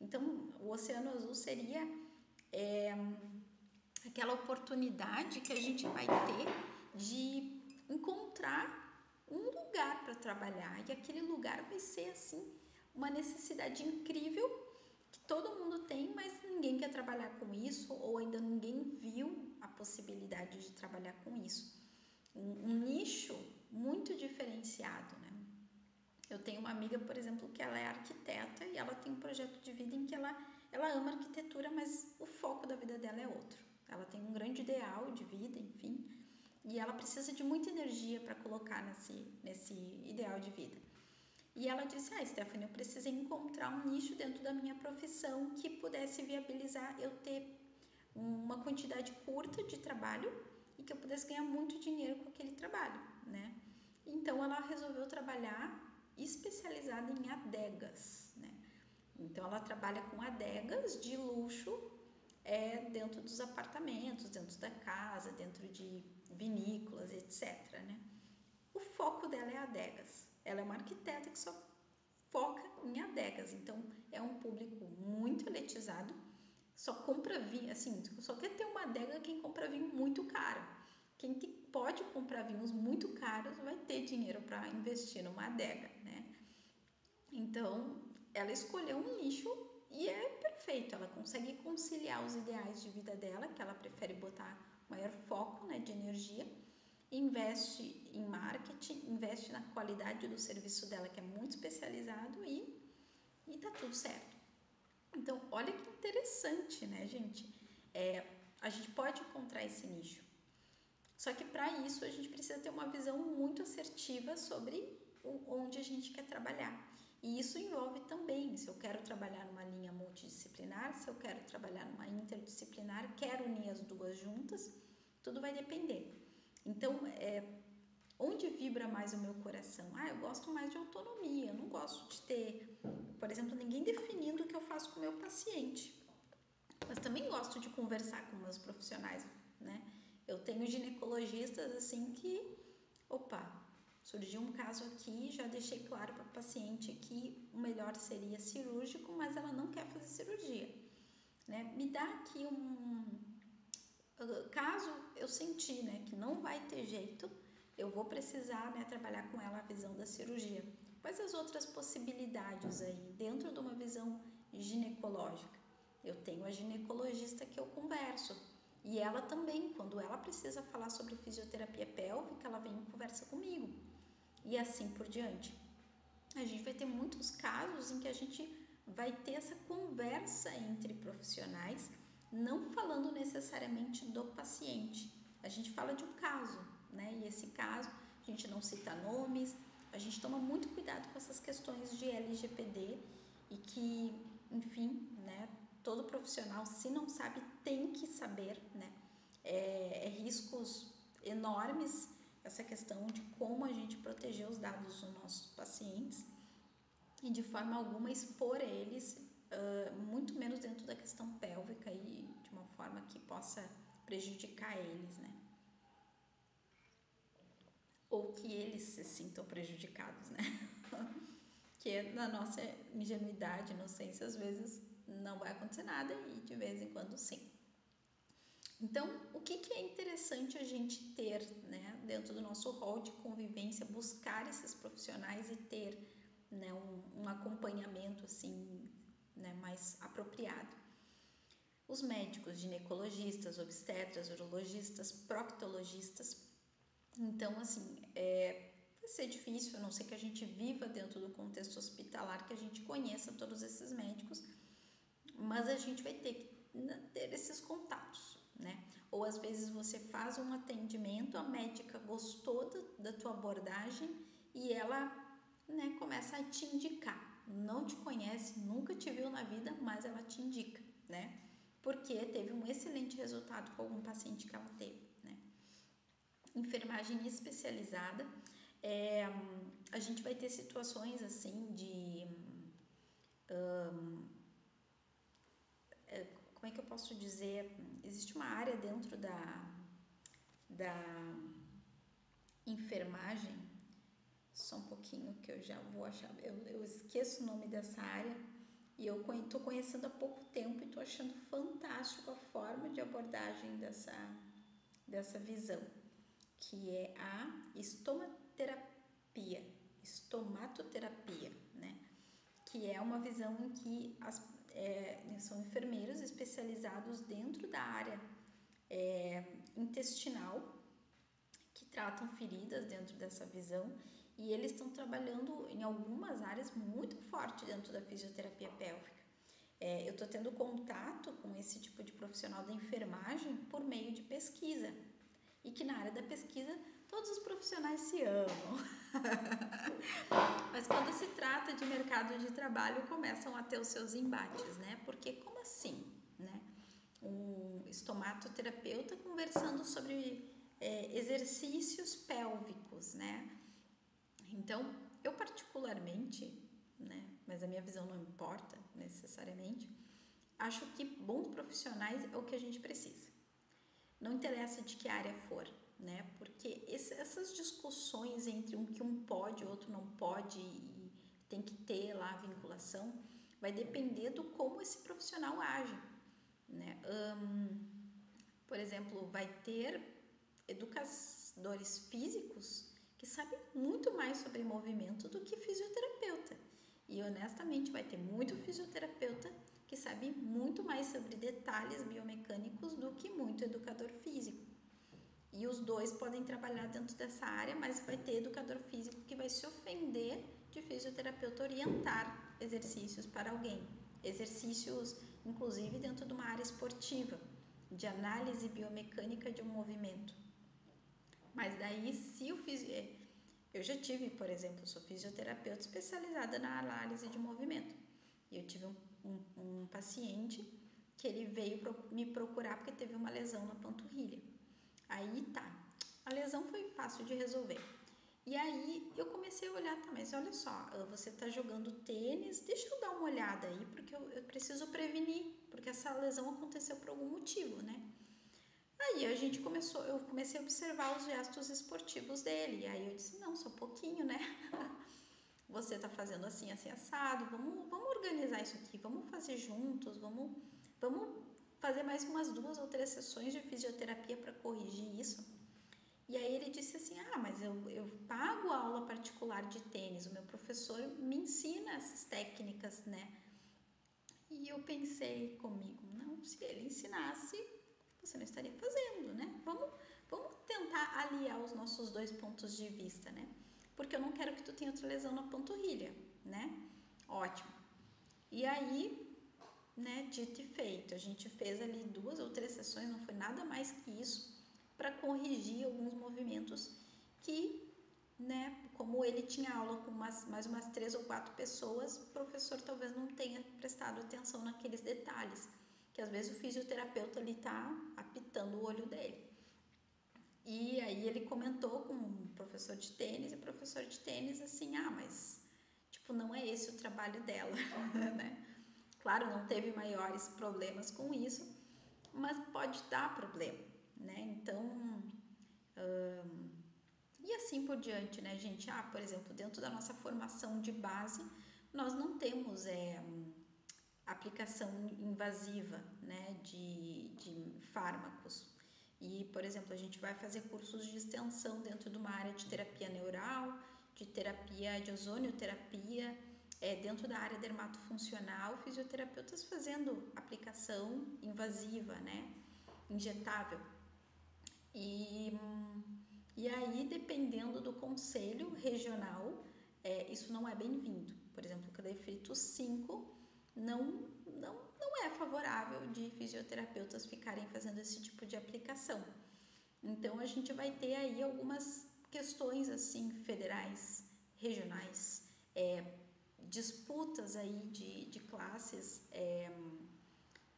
Então, o oceano azul seria aquela oportunidade que a gente vai ter de encontrar um lugar para trabalhar, e aquele lugar vai ser assim uma necessidade incrível que todo mundo tem, mas ninguém quer trabalhar com isso, ou ainda ninguém viu a possibilidade de trabalhar com isso. Um nicho muito diferenciado, né? Eu tenho uma amiga, por exemplo, que ela é arquiteta e ela tem um projeto de vida em que ela ama arquitetura, mas o foco da vida dela é outro. Ela tem um grande ideal de vida, enfim, e ela precisa de muita energia para colocar nesse ideal de vida. E ela disse, Stephanie, eu precisei encontrar um nicho dentro da minha profissão que pudesse viabilizar eu ter uma quantidade curta de trabalho e que eu pudesse ganhar muito dinheiro com aquele trabalho, né? Então, ela resolveu trabalhar especializada em adegas, né? Então, ela trabalha com adegas de luxo dentro dos apartamentos, dentro da casa, dentro de vinícolas, etc, né? O foco dela é adegas. Ela é uma arquiteta que só foca em adegas. Então, é um público muito elitizado. Só compra vinho, assim, só quer ter uma adega quem compra vinho muito caro. Quem pode comprar vinhos muito caros vai ter dinheiro para investir numa adega, né? Então, ela escolheu um nicho e é perfeito. Ela consegue conciliar os ideais de vida dela, que ela prefere botar maior foco, né, de energia, investe em marketing, investe na qualidade do serviço dela, que é muito especializado, e tá tudo certo. Então, olha que interessante, né, gente? A gente pode encontrar esse nicho. Só que para isso a gente precisa ter uma visão muito assertiva sobre onde a gente quer trabalhar. E isso envolve também, se eu quero trabalhar numa linha multidisciplinar, se eu quero trabalhar numa interdisciplinar, quero unir as duas juntas, tudo vai depender. Então, onde vibra mais o meu coração? Eu gosto mais de autonomia, eu não gosto de ter, por exemplo, ninguém definindo o que eu faço com o meu paciente. Mas também gosto de conversar com meus profissionais, né? Eu tenho ginecologistas assim que, surgiu um caso aqui, já deixei claro para a paciente que o melhor seria cirúrgico, mas ela não quer fazer cirurgia, né? Me dá aqui caso eu sentir, né, que não vai ter jeito, eu vou precisar, né, trabalhar com ela a visão da cirurgia. Quais as outras possibilidades aí dentro de uma visão ginecológica? Eu tenho a ginecologista que eu converso, e ela também, quando ela precisa falar sobre fisioterapia pélvica, ela vem e conversa comigo, e assim por diante. A gente vai ter muitos casos em que a gente vai ter essa conversa entre profissionais, não falando necessariamente do paciente. A gente fala de um caso, né? E esse caso, a gente não cita nomes, a gente toma muito cuidado com essas questões de LGPD e que, enfim, né? Todo profissional, se não sabe, tem que saber, né? Riscos enormes essa questão de como a gente proteger os dados dos nossos pacientes e de forma alguma expor eles, muito menos dentro da questão pélvica e de uma forma que possa prejudicar eles, né? Ou que eles se sintam prejudicados, né? Que na nossa ingenuidade, inocência, às vezes não vai acontecer nada e de vez em quando sim. Então, o que é interessante a gente ter, né, dentro do nosso rol de convivência, buscar esses profissionais e ter, né, um acompanhamento assim, né, mais apropriado. Os médicos, ginecologistas, obstetras, urologistas, proctologistas. Então, assim, vai ser difícil, a não ser que a gente viva dentro do contexto hospitalar, que a gente conheça todos esses médicos, mas a gente vai ter que ter esses contatos, né? Ou às vezes você faz um atendimento, a médica gostou da tua abordagem e ela, né, começa a te indicar. Não te conhece, nunca te viu na vida, mas ela te indica, né? Porque teve um excelente resultado com algum paciente que ela teve, né? Enfermagem especializada, a gente vai ter situações assim de que eu posso dizer? Existe uma área dentro da enfermagem, só um pouquinho que eu já vou achar, eu esqueço o nome dessa área, e eu estou conhecendo há pouco tempo e estou achando fantástico a forma de abordagem dessa visão, que é a estomatoterapia, né? Que é uma visão em que são enfermeiros especializados dentro da área intestinal, que tratam feridas dentro dessa visão, e eles estão trabalhando em algumas áreas muito forte dentro da fisioterapia pélvica. Eu estou tendo contato com esse tipo de profissional da enfermagem por meio de pesquisa, e que na área da pesquisa todos os profissionais se amam. Mas quando se trata de mercado de trabalho, começam a ter os seus embates, né? Porque como assim, né? Um estomatoterapeuta conversando sobre exercícios pélvicos, né? Então, eu particularmente, né? Mas a minha visão não importa necessariamente, acho que bons profissionais é o que a gente precisa. Não interessa de que área for, né? Porque essas discussões entre que um pode, o outro não pode e tem que ter lá a vinculação, vai depender do como esse profissional age, né? Por exemplo, vai ter educadores físicos que sabem muito mais sobre movimento do que fisioterapeuta. E honestamente vai ter muito fisioterapeuta que sabe muito mais sobre detalhes biomecânicos do que muito educador físico. E os dois podem trabalhar dentro dessa área, mas vai ter educador físico que vai se ofender de fisioterapeuta orientar exercícios para alguém. Exercícios, inclusive, dentro de uma área esportiva, de análise biomecânica de um movimento. Mas daí, se eu já tive, por exemplo, sou fisioterapeuta especializada na análise de movimento. E eu tive um paciente que ele veio me procurar porque teve uma lesão na panturrilha. Aí tá, a lesão foi fácil de resolver. E aí eu comecei a olhar, tá, mas olha só, você tá jogando tênis, deixa eu dar uma olhada aí, porque eu preciso prevenir, porque essa lesão aconteceu por algum motivo, né? Aí eu comecei a observar os gestos esportivos dele, e aí eu disse, não, só um pouquinho, né? Você tá fazendo assim, assim, assado, vamos organizar isso aqui, vamos fazer juntos, vamos fazer mais umas 2 ou 3 sessões de fisioterapia para corrigir isso. E aí ele disse assim, mas eu pago aula particular de tênis, o meu professor me ensina essas técnicas, né? E eu pensei comigo, não, se ele ensinasse, você não estaria fazendo, né? Vamos tentar aliar os nossos 2 pontos de vista, né? Porque eu não quero que tu tenha outra lesão na panturrilha, né? Ótimo. E aí, né, dito e feito, a gente fez ali 2 ou 3 sessões, não foi nada mais que isso, para corrigir alguns movimentos que, né, como ele tinha aula com mais umas 3 ou 4 pessoas, o professor talvez não tenha prestado atenção naqueles detalhes, que às vezes o fisioterapeuta ali tá apitando o olho dele. E aí ele comentou com o professor de tênis, e o professor de tênis assim, mas tipo, não é esse o trabalho dela, né? Claro, não teve maiores problemas com isso, mas pode dar problema, né? Então, e assim por diante, né, gente? Por exemplo, dentro da nossa formação de base, nós não temos aplicação invasiva, né, de fármacos. E, por exemplo, a gente vai fazer cursos de extensão dentro de uma área de terapia neural, de terapia de ozonioterapia, dentro da área dermatofuncional, fisioterapeutas fazendo aplicação invasiva, né, injetável. E aí, dependendo do conselho regional, isso não é bem-vindo. Por exemplo, o Cleifrito 5 não é favorável de fisioterapeutas ficarem fazendo esse tipo de aplicação. Então, a gente vai ter aí algumas questões assim federais, regionais, disputas aí de classes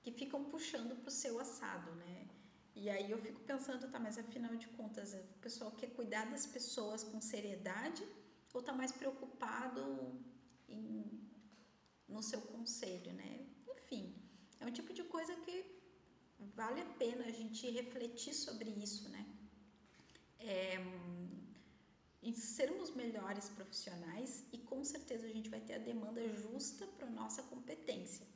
que ficam puxando para o seu assado, né? E aí eu fico pensando, tá, mas afinal de contas, o pessoal quer cuidar das pessoas com seriedade ou tá mais preocupado no seu conselho, né? Enfim, é um tipo de coisa que vale a pena a gente refletir sobre isso, né? Em sermos melhores profissionais e com certeza a gente vai ter a demanda justa para a nossa competência.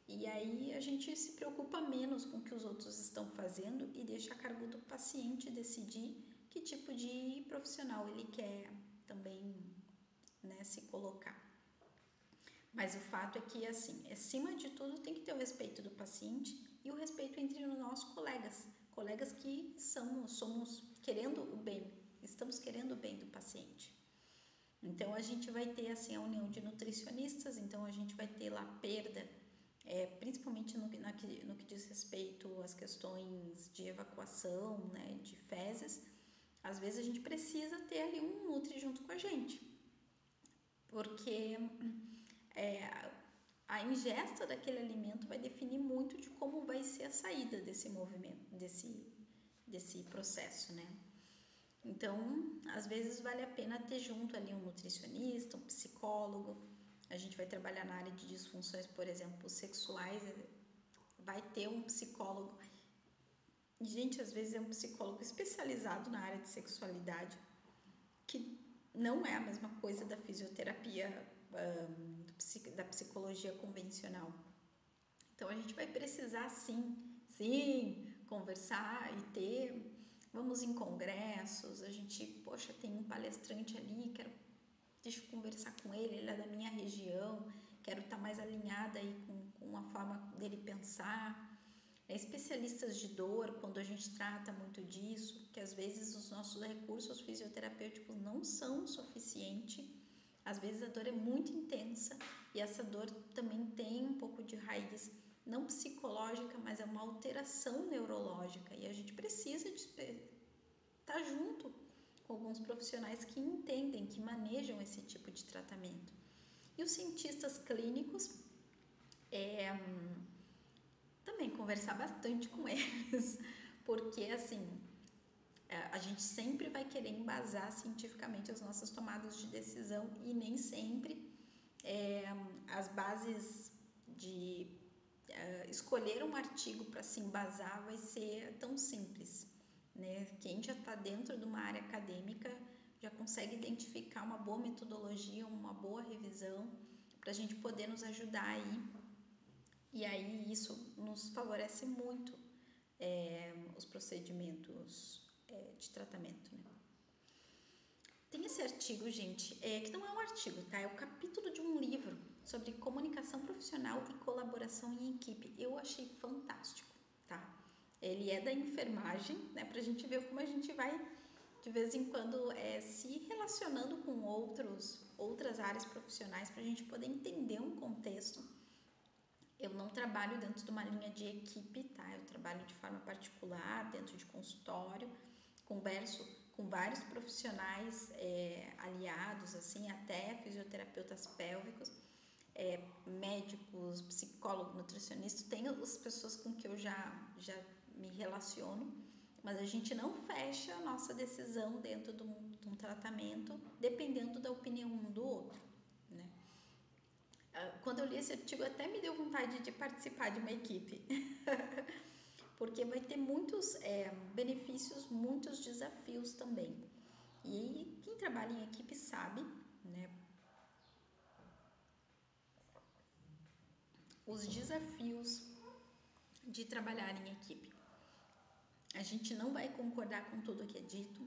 E aí a gente se preocupa menos com o que os outros estão fazendo e deixa a cargo do paciente decidir que tipo de profissional ele quer também, né, se colocar. Mas o fato é que, assim, acima de tudo tem que ter o respeito do paciente e o respeito entre nós colegas que somos querendo o bem, estamos querendo o bem do paciente. Então a gente vai ter assim a união de nutricionistas, então a gente vai ter lá perda, principalmente no que diz respeito às questões de evacuação, né, de fezes. Às vezes a gente precisa ter ali um nutri junto com a gente, porque a ingesta daquele alimento vai definir muito de como vai ser a saída desse movimento, desse processo, né? Então, às vezes vale a pena ter junto ali um nutricionista, um psicólogo. A gente vai trabalhar na área de disfunções, por exemplo, sexuais, vai ter um psicólogo. E, gente, às vezes é um psicólogo especializado na área de sexualidade, que não é a mesma coisa da fisioterapia, da psicologia convencional. Então, a gente vai precisar, sim, conversar e ter... Vamos em congressos, a gente, poxa, tem um palestrante ali, deixa eu conversar com ele é da minha região, quero estar mais alinhada aí com a forma dele pensar. Especialistas de dor, quando a gente trata muito disso, que às vezes os nossos recursos fisioterapêuticos não são suficientes, às vezes a dor é muito intensa e essa dor também tem um pouco de raiz não psicológica, mas é uma alteração neurológica e a gente precisa de estar junto com alguns profissionais que entendem, que manejam esse tipo de tratamento. E os cientistas clínicos, também conversar bastante com eles, porque assim, a gente sempre vai querer embasar cientificamente as nossas tomadas de decisão e nem sempre as bases de escolher um artigo para se embasar vai ser tão simples, né? Quem já está dentro de uma área acadêmica já consegue identificar uma boa metodologia, uma boa revisão para a gente poder nos ajudar aí. E aí isso nos favorece muito os procedimentos de tratamento, né? Tem esse artigo, gente, que não é um artigo, tá? É o capítulo de um livro sobre comunicação profissional e colaboração em equipe. Eu achei fantástico, tá? Ele é da enfermagem, né? Pra gente ver como a gente vai, de vez em quando, se relacionando com outras áreas profissionais pra gente poder entender um contexto. Eu não trabalho dentro de uma linha de equipe, tá? Eu trabalho de forma particular, dentro de consultório, converso com vários profissionais aliados, assim, até fisioterapeutas pélvicos, médicos, psicólogos, nutricionistas. Tenho as pessoas com que eu já me relaciono, mas a gente não fecha a nossa decisão dentro de um tratamento, dependendo da opinião um do outro, né? Quando eu li esse artigo, até me deu vontade de participar de uma equipe. Porque vai ter muitos benefícios, muitos desafios também. E quem trabalha em equipe sabe, né, os desafios de trabalhar em equipe. A gente não vai concordar com tudo que é dito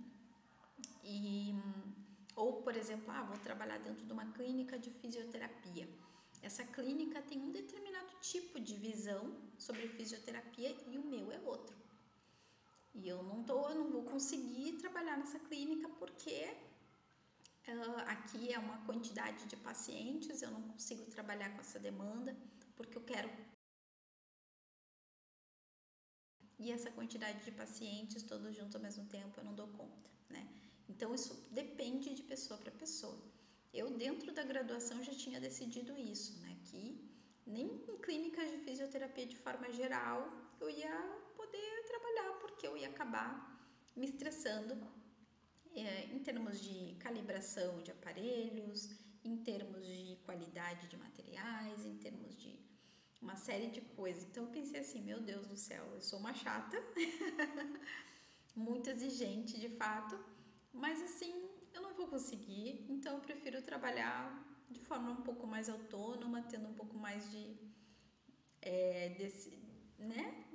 ou, por exemplo, vou trabalhar dentro de uma clínica de fisioterapia. Essa clínica tem um determinado tipo de visão sobre fisioterapia e o meu é outro. E eu não vou conseguir trabalhar nessa clínica porque aqui é uma quantidade de pacientes, eu não consigo trabalhar com essa demanda porque eu quero. E essa quantidade de pacientes todos juntos ao mesmo tempo eu não dou conta, né? Então isso depende de pessoa para pessoa. Eu dentro da graduação já tinha decidido isso, né? Que nem em clínicas de fisioterapia de forma geral eu ia poder trabalhar porque eu ia acabar me estressando em termos de calibração de aparelhos, em termos de qualidade de materiais, em termos de uma série de coisas. Então eu pensei assim, meu Deus do céu, eu sou uma chata, muito exigente de fato, mas assim, eu não vou conseguir, então eu prefiro trabalhar de forma um pouco mais autônoma, tendo um pouco mais de, né,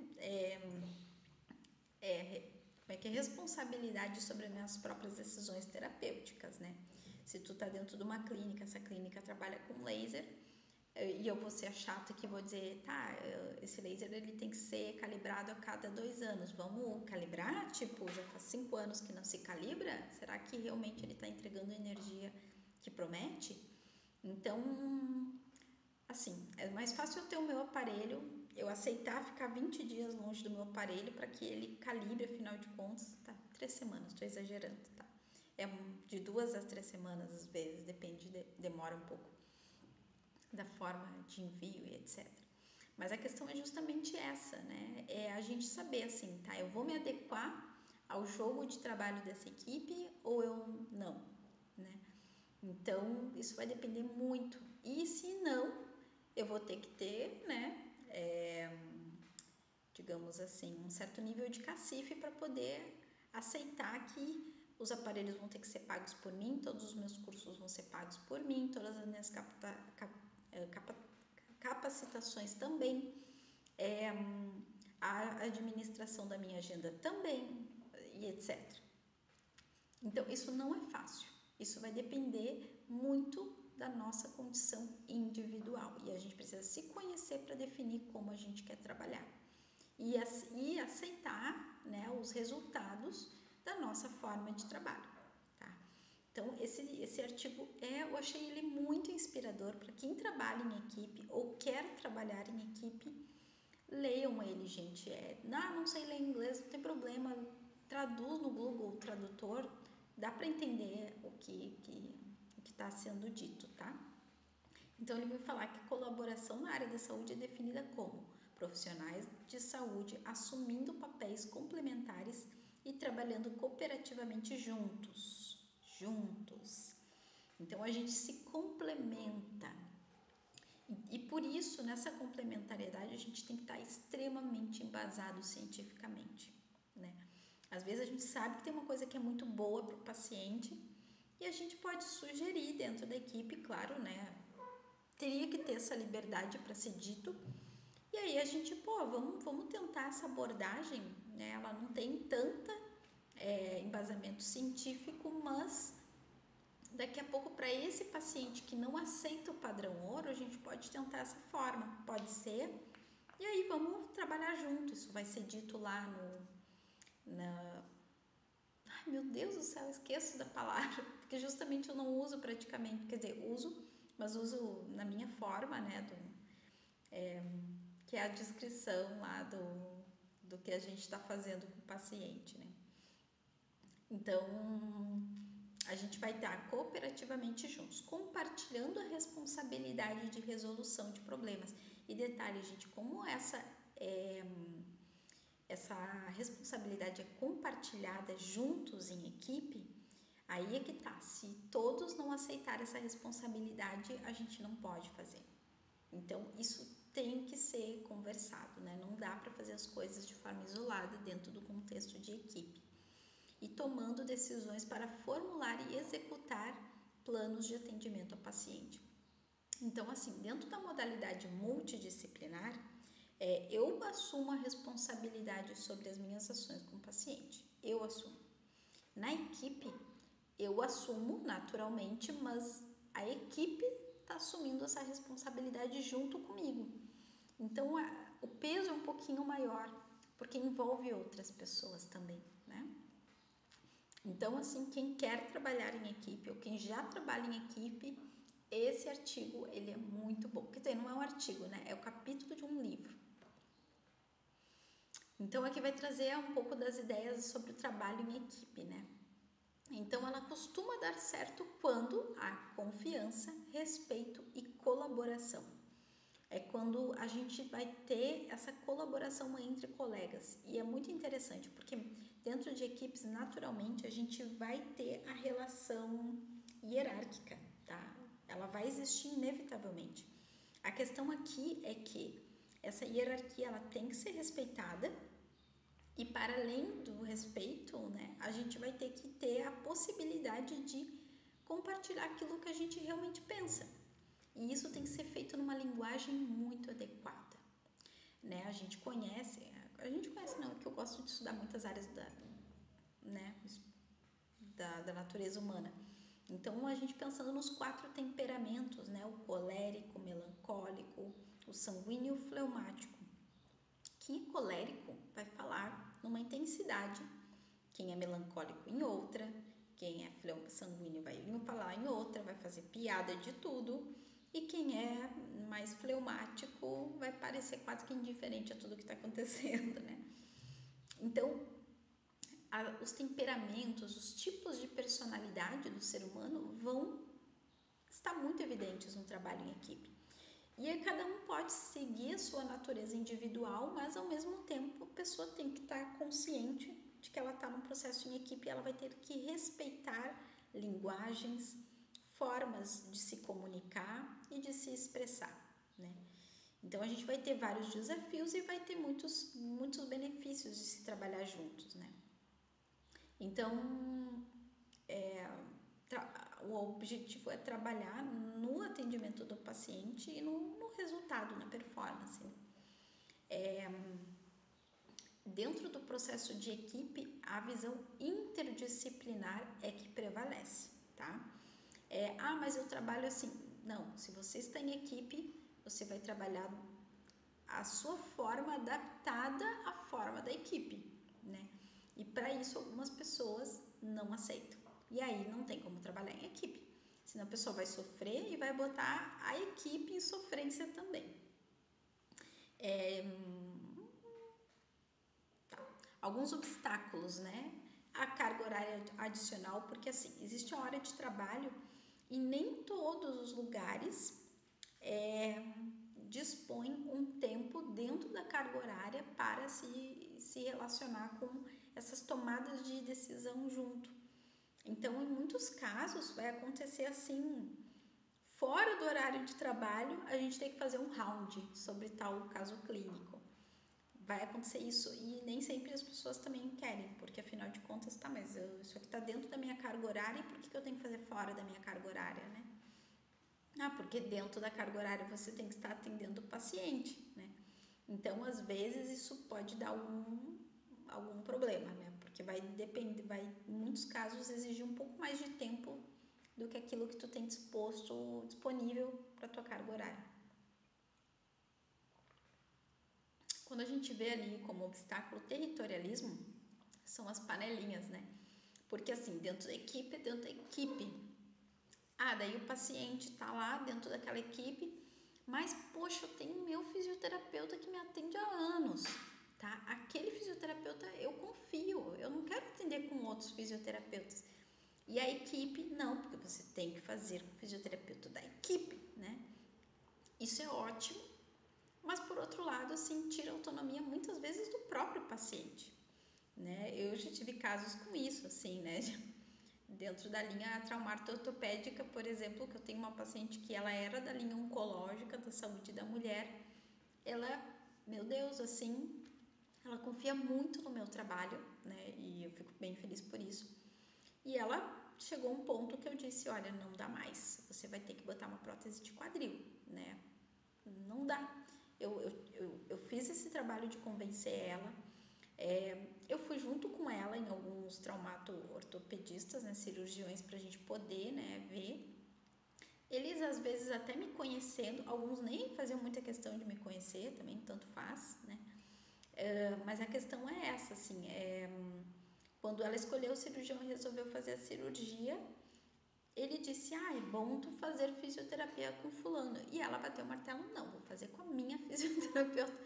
como é que é, responsabilidade sobre as minhas próprias decisões terapêuticas, né? Se tu tá dentro de uma clínica, essa clínica trabalha com laser, e eu vou ser a chata que vou dizer, tá, esse laser ele tem que ser calibrado a cada 2 anos, vamos calibrar? Tipo, já faz 5 anos que não se calibra? Será que realmente ele está entregando a energia que promete? Então, assim, é mais fácil eu ter o meu aparelho, eu aceitar ficar 20 dias longe do meu aparelho para que ele calibre, afinal de contas, tá, 3 semanas, estou exagerando, tá? É de 2 a 3 semanas às vezes, depende, demora um pouco da forma de envio e etc. Mas a questão é justamente essa, né? É a gente saber assim, tá? Eu vou me adequar ao jogo de trabalho dessa equipe ou eu não, né? Então, isso vai depender muito. E se não, eu vou ter que ter, né? Digamos assim, um certo nível de cacife para poder aceitar que os aparelhos vão ter que ser pagos por mim, todos os meus cursos vão ser pagos por mim, todas as minhas capacitações também, a administração da minha agenda também, e etc. Então, isso não é fácil. Isso vai depender muito da nossa condição individual e a gente precisa se conhecer para definir como a gente quer trabalhar e aceitar, né, os resultados da nossa forma de trabalho, tá? Então, esse artigo eu achei ele muito inspirador para quem trabalha em equipe ou quer trabalhar em equipe. Leiam ele, gente. Não sei ler inglês, não tem problema, traduz no Google Tradutor, dá para entender o que está sendo dito, tá? Então, ele vai falar que colaboração na área da saúde é definida como profissionais de saúde assumindo papéis complementares e trabalhando cooperativamente juntos. Então, a gente se complementa. E por isso, nessa complementariedade, a gente tem que estar extremamente embasado cientificamente, né? Às vezes a gente sabe que tem uma coisa que é muito boa para o paciente e a gente pode sugerir dentro da equipe, claro, né? Teria que ter essa liberdade para ser dito. E aí a gente, vamos tentar essa abordagem, né? Ela não tem tanta embasamento científico, mas daqui a pouco para esse paciente que não aceita o padrão ouro, a gente pode tentar essa forma, pode ser. E aí vamos trabalhar junto. Isso vai ser dito lá Ai, meu Deus do céu, esqueço da palavra, porque justamente eu não uso praticamente, quer dizer, uso, mas uso na minha forma, né, que é a descrição lá do que a gente está fazendo com o paciente, né. Então, a gente vai estar cooperativamente juntos, compartilhando a responsabilidade de resolução de problemas. E detalhe, gente, como essa responsabilidade é compartilhada juntos em equipe, aí é que tá. Se todos não aceitarem essa responsabilidade, a gente não pode fazer. Então, isso tem que ser conversado, né? Não dá para fazer as coisas de forma isolada dentro do contexto de equipe. E tomando decisões para formular e executar planos de atendimento ao paciente. Então, assim, dentro da modalidade multidisciplinar, eu assumo a responsabilidade sobre as minhas ações com o paciente. Eu assumo. Na equipe, eu assumo naturalmente, mas a equipe está assumindo essa responsabilidade junto comigo. Então, o peso é um pouquinho maior, porque envolve outras pessoas também, né? Então, assim, quem quer trabalhar em equipe ou quem já trabalha em equipe, esse artigo, ele é muito bom. Quer dizer, não é um artigo, né? É o capítulo de um livro. Então, aqui vai trazer um pouco das ideias sobre o trabalho em equipe, né? Então, ela costuma dar certo quando há confiança, respeito e colaboração. É quando a gente vai ter essa colaboração entre colegas. E é muito interessante, porque dentro de equipes, naturalmente, a gente vai ter a relação hierárquica, tá? Ela vai existir inevitavelmente. A questão aqui é que essa hierarquia ela tem que ser respeitada e para além do respeito, né, a gente vai ter que ter a possibilidade de compartilhar aquilo que a gente realmente pensa. E isso tem que ser feito numa linguagem muito adequada, né? A gente conhece não, é que eu gosto de estudar muitas áreas né, da natureza humana. Então, a gente pensando nos 4 temperamentos, né? O colérico, o melancólico, o sanguíneo e o fleumático. Quem é colérico vai falar numa intensidade, quem é melancólico em outra, quem é sanguíneo vai falar em outra, vai fazer piada de tudo, e quem é mais fleumático vai parecer quase que indiferente a tudo que está acontecendo, né? Então, os temperamentos, os tipos de personalidade do ser humano vão estar muito evidentes no trabalho em equipe. E aí cada um pode seguir a sua natureza individual, mas ao mesmo tempo a pessoa tem que estar consciente de que ela está num processo em equipe e ela vai ter que respeitar linguagens, formas de se comunicar e de se expressar, né? Então a gente vai ter vários desafios e vai ter muitos benefícios de se trabalhar juntos, né? Então, o objetivo é trabalhar no atendimento do paciente e no resultado, na performance. Dentro do processo de equipe, a visão interdisciplinar é que prevalece, tá? Mas eu trabalho assim. Não, se você está em equipe, você vai trabalhar a sua forma adaptada à forma da equipe, né? E para isso algumas pessoas não aceitam. E aí não tem como trabalhar em equipe. Senão a pessoa vai sofrer e vai botar a equipe em sofrência também. Alguns obstáculos, né? A carga horária adicional, porque assim, existe a hora de trabalho e nem todos os lugares dispõem um tempo dentro da carga horária para se relacionar com essas tomadas de decisão junto. Então, em muitos casos, vai acontecer assim, fora do horário de trabalho, a gente tem que fazer um round sobre tal caso clínico. Vai acontecer isso e nem sempre as pessoas também querem, porque afinal de contas, tá, mas isso aqui tá dentro da minha carga horária e por que eu tenho que fazer fora da minha carga horária, né? Porque dentro da carga horária você tem que estar atendendo o paciente, né? Então, às vezes, isso pode dar algum problema, né? Porque vai em muitos casos, exigir um pouco mais de tempo do que aquilo que tu tem disponível para tua carga horária. Quando a gente vê ali como obstáculo o territorialismo, são as panelinhas, né? Porque assim, dentro da equipe, daí o paciente tá lá dentro daquela equipe, mas poxa, eu tenho meu fisioterapeuta que me atende há anos, tá? Aquele fisioterapeuta eu confio, eu não quero atender com outros fisioterapeutas. E a equipe não, porque você tem que fazer com o fisioterapeuta da equipe, né? Isso é ótimo, mas por outro lado, assim, tira autonomia muitas vezes do próprio paciente, né? Eu já tive casos com isso, assim, né? Dentro da linha traumática ortopédica, por exemplo, que eu tenho uma paciente que ela era da linha oncológica da saúde da mulher, ela, meu Deus, assim, ela confia muito no meu trabalho, né? E eu fico bem feliz por isso. E ela chegou a um ponto que eu disse, olha, não dá mais, você vai ter que botar uma prótese de quadril, né? Não dá. Eu fiz esse trabalho de convencer ela. Eu fui junto com ela em alguns traumato-ortopedistas, né, cirurgiões, para a gente poder, né, ver. Eles às vezes até me conhecendo, alguns nem faziam muita questão de me conhecer, também tanto faz, né? Mas a questão é essa, assim, quando ela escolheu o cirurgião e resolveu fazer a cirurgia, ele disse, é bom tu fazer fisioterapia com fulano. E ela bateu o martelo, não, vou fazer com a minha fisioterapeuta.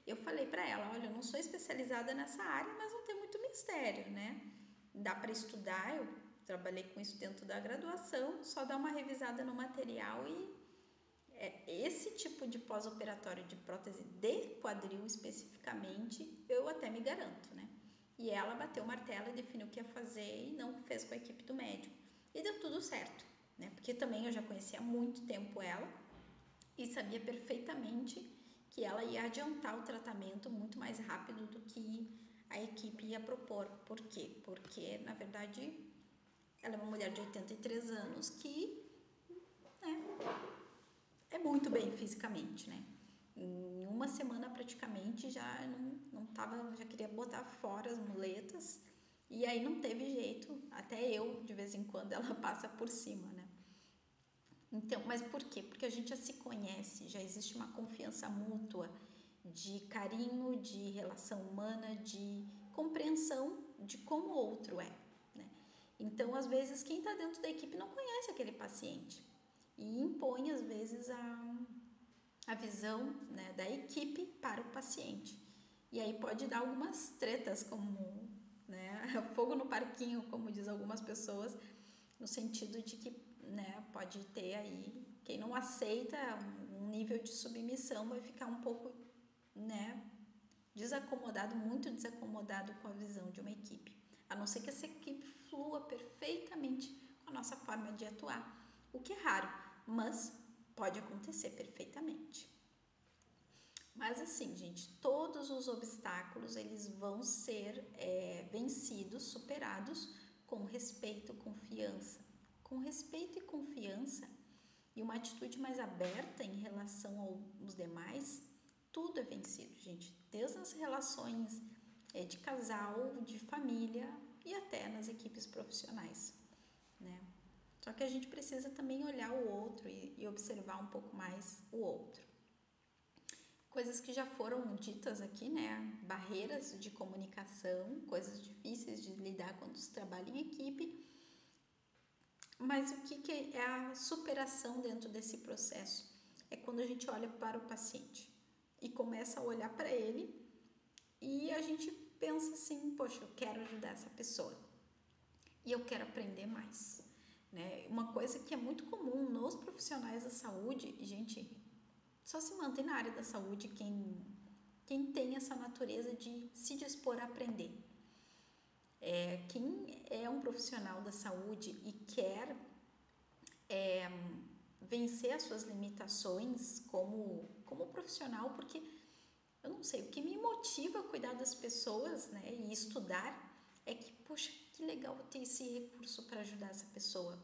Eu falei para ela, olha, eu não sou especializada nessa área, mas não tem muito mistério, né? Dá para estudar, eu trabalhei com isso dentro da graduação, só dá uma revisada no material e esse tipo de pós-operatório de prótese de quadril especificamente, eu até me garanto, né? E ela bateu o martelo e definiu o que ia fazer e não fez com a equipe do médico. E deu tudo certo, né? Porque também eu já conhecia há muito tempo ela e sabia perfeitamente que ela ia adiantar o tratamento muito mais rápido do que a equipe ia propor. Por quê? Porque, na verdade, ela é uma mulher de 83 anos que, né, é muito bem fisicamente, né? Em uma semana praticamente já não tava, já queria botar fora as muletas e aí não teve jeito, até eu de vez em quando ela passa por cima, né? Então, mas por quê? Porque a gente já se conhece, já existe uma confiança mútua de carinho, de relação humana, de compreensão de como o outro é, né? Então, às vezes, quem está dentro da equipe não conhece aquele paciente e impõe, às vezes, a visão, né, da equipe para o paciente. E aí pode dar algumas tretas, como, né, fogo no parquinho, como diz algumas pessoas, no sentido de que, né, pode ter aí, quem não aceita um nível de submissão vai ficar um pouco, né, desacomodado, muito desacomodado com a visão de uma equipe. A não ser que essa equipe flua perfeitamente com a nossa forma de atuar, o que é raro, mas pode acontecer perfeitamente. Mas assim, gente, todos os obstáculos eles vão ser vencidos, superados com respeito, confiança. Com respeito e confiança e uma atitude mais aberta em relação aos demais, tudo é vencido, gente. Desde as relações de casal, de família e até nas equipes profissionais, né? Só que a gente precisa também olhar o outro e observar um pouco mais o outro. Coisas que já foram ditas aqui, né? Barreiras de comunicação, coisas difíceis de lidar quando se trabalha em equipe. Mas o que é a superação dentro desse processo? É quando a gente olha para o paciente e começa a olhar para ele e a gente pensa assim, poxa, eu quero ajudar essa pessoa e eu quero aprender mais, né? Uma coisa que é muito comum nos profissionais da saúde, e gente, só se mantém na área da saúde quem tem essa natureza de se dispor a aprender. Quem é um profissional da saúde e quer vencer as suas limitações como profissional, porque eu não sei, o que me motiva a cuidar das pessoas, né, e estudar é que, poxa, que legal ter esse recurso para ajudar essa pessoa.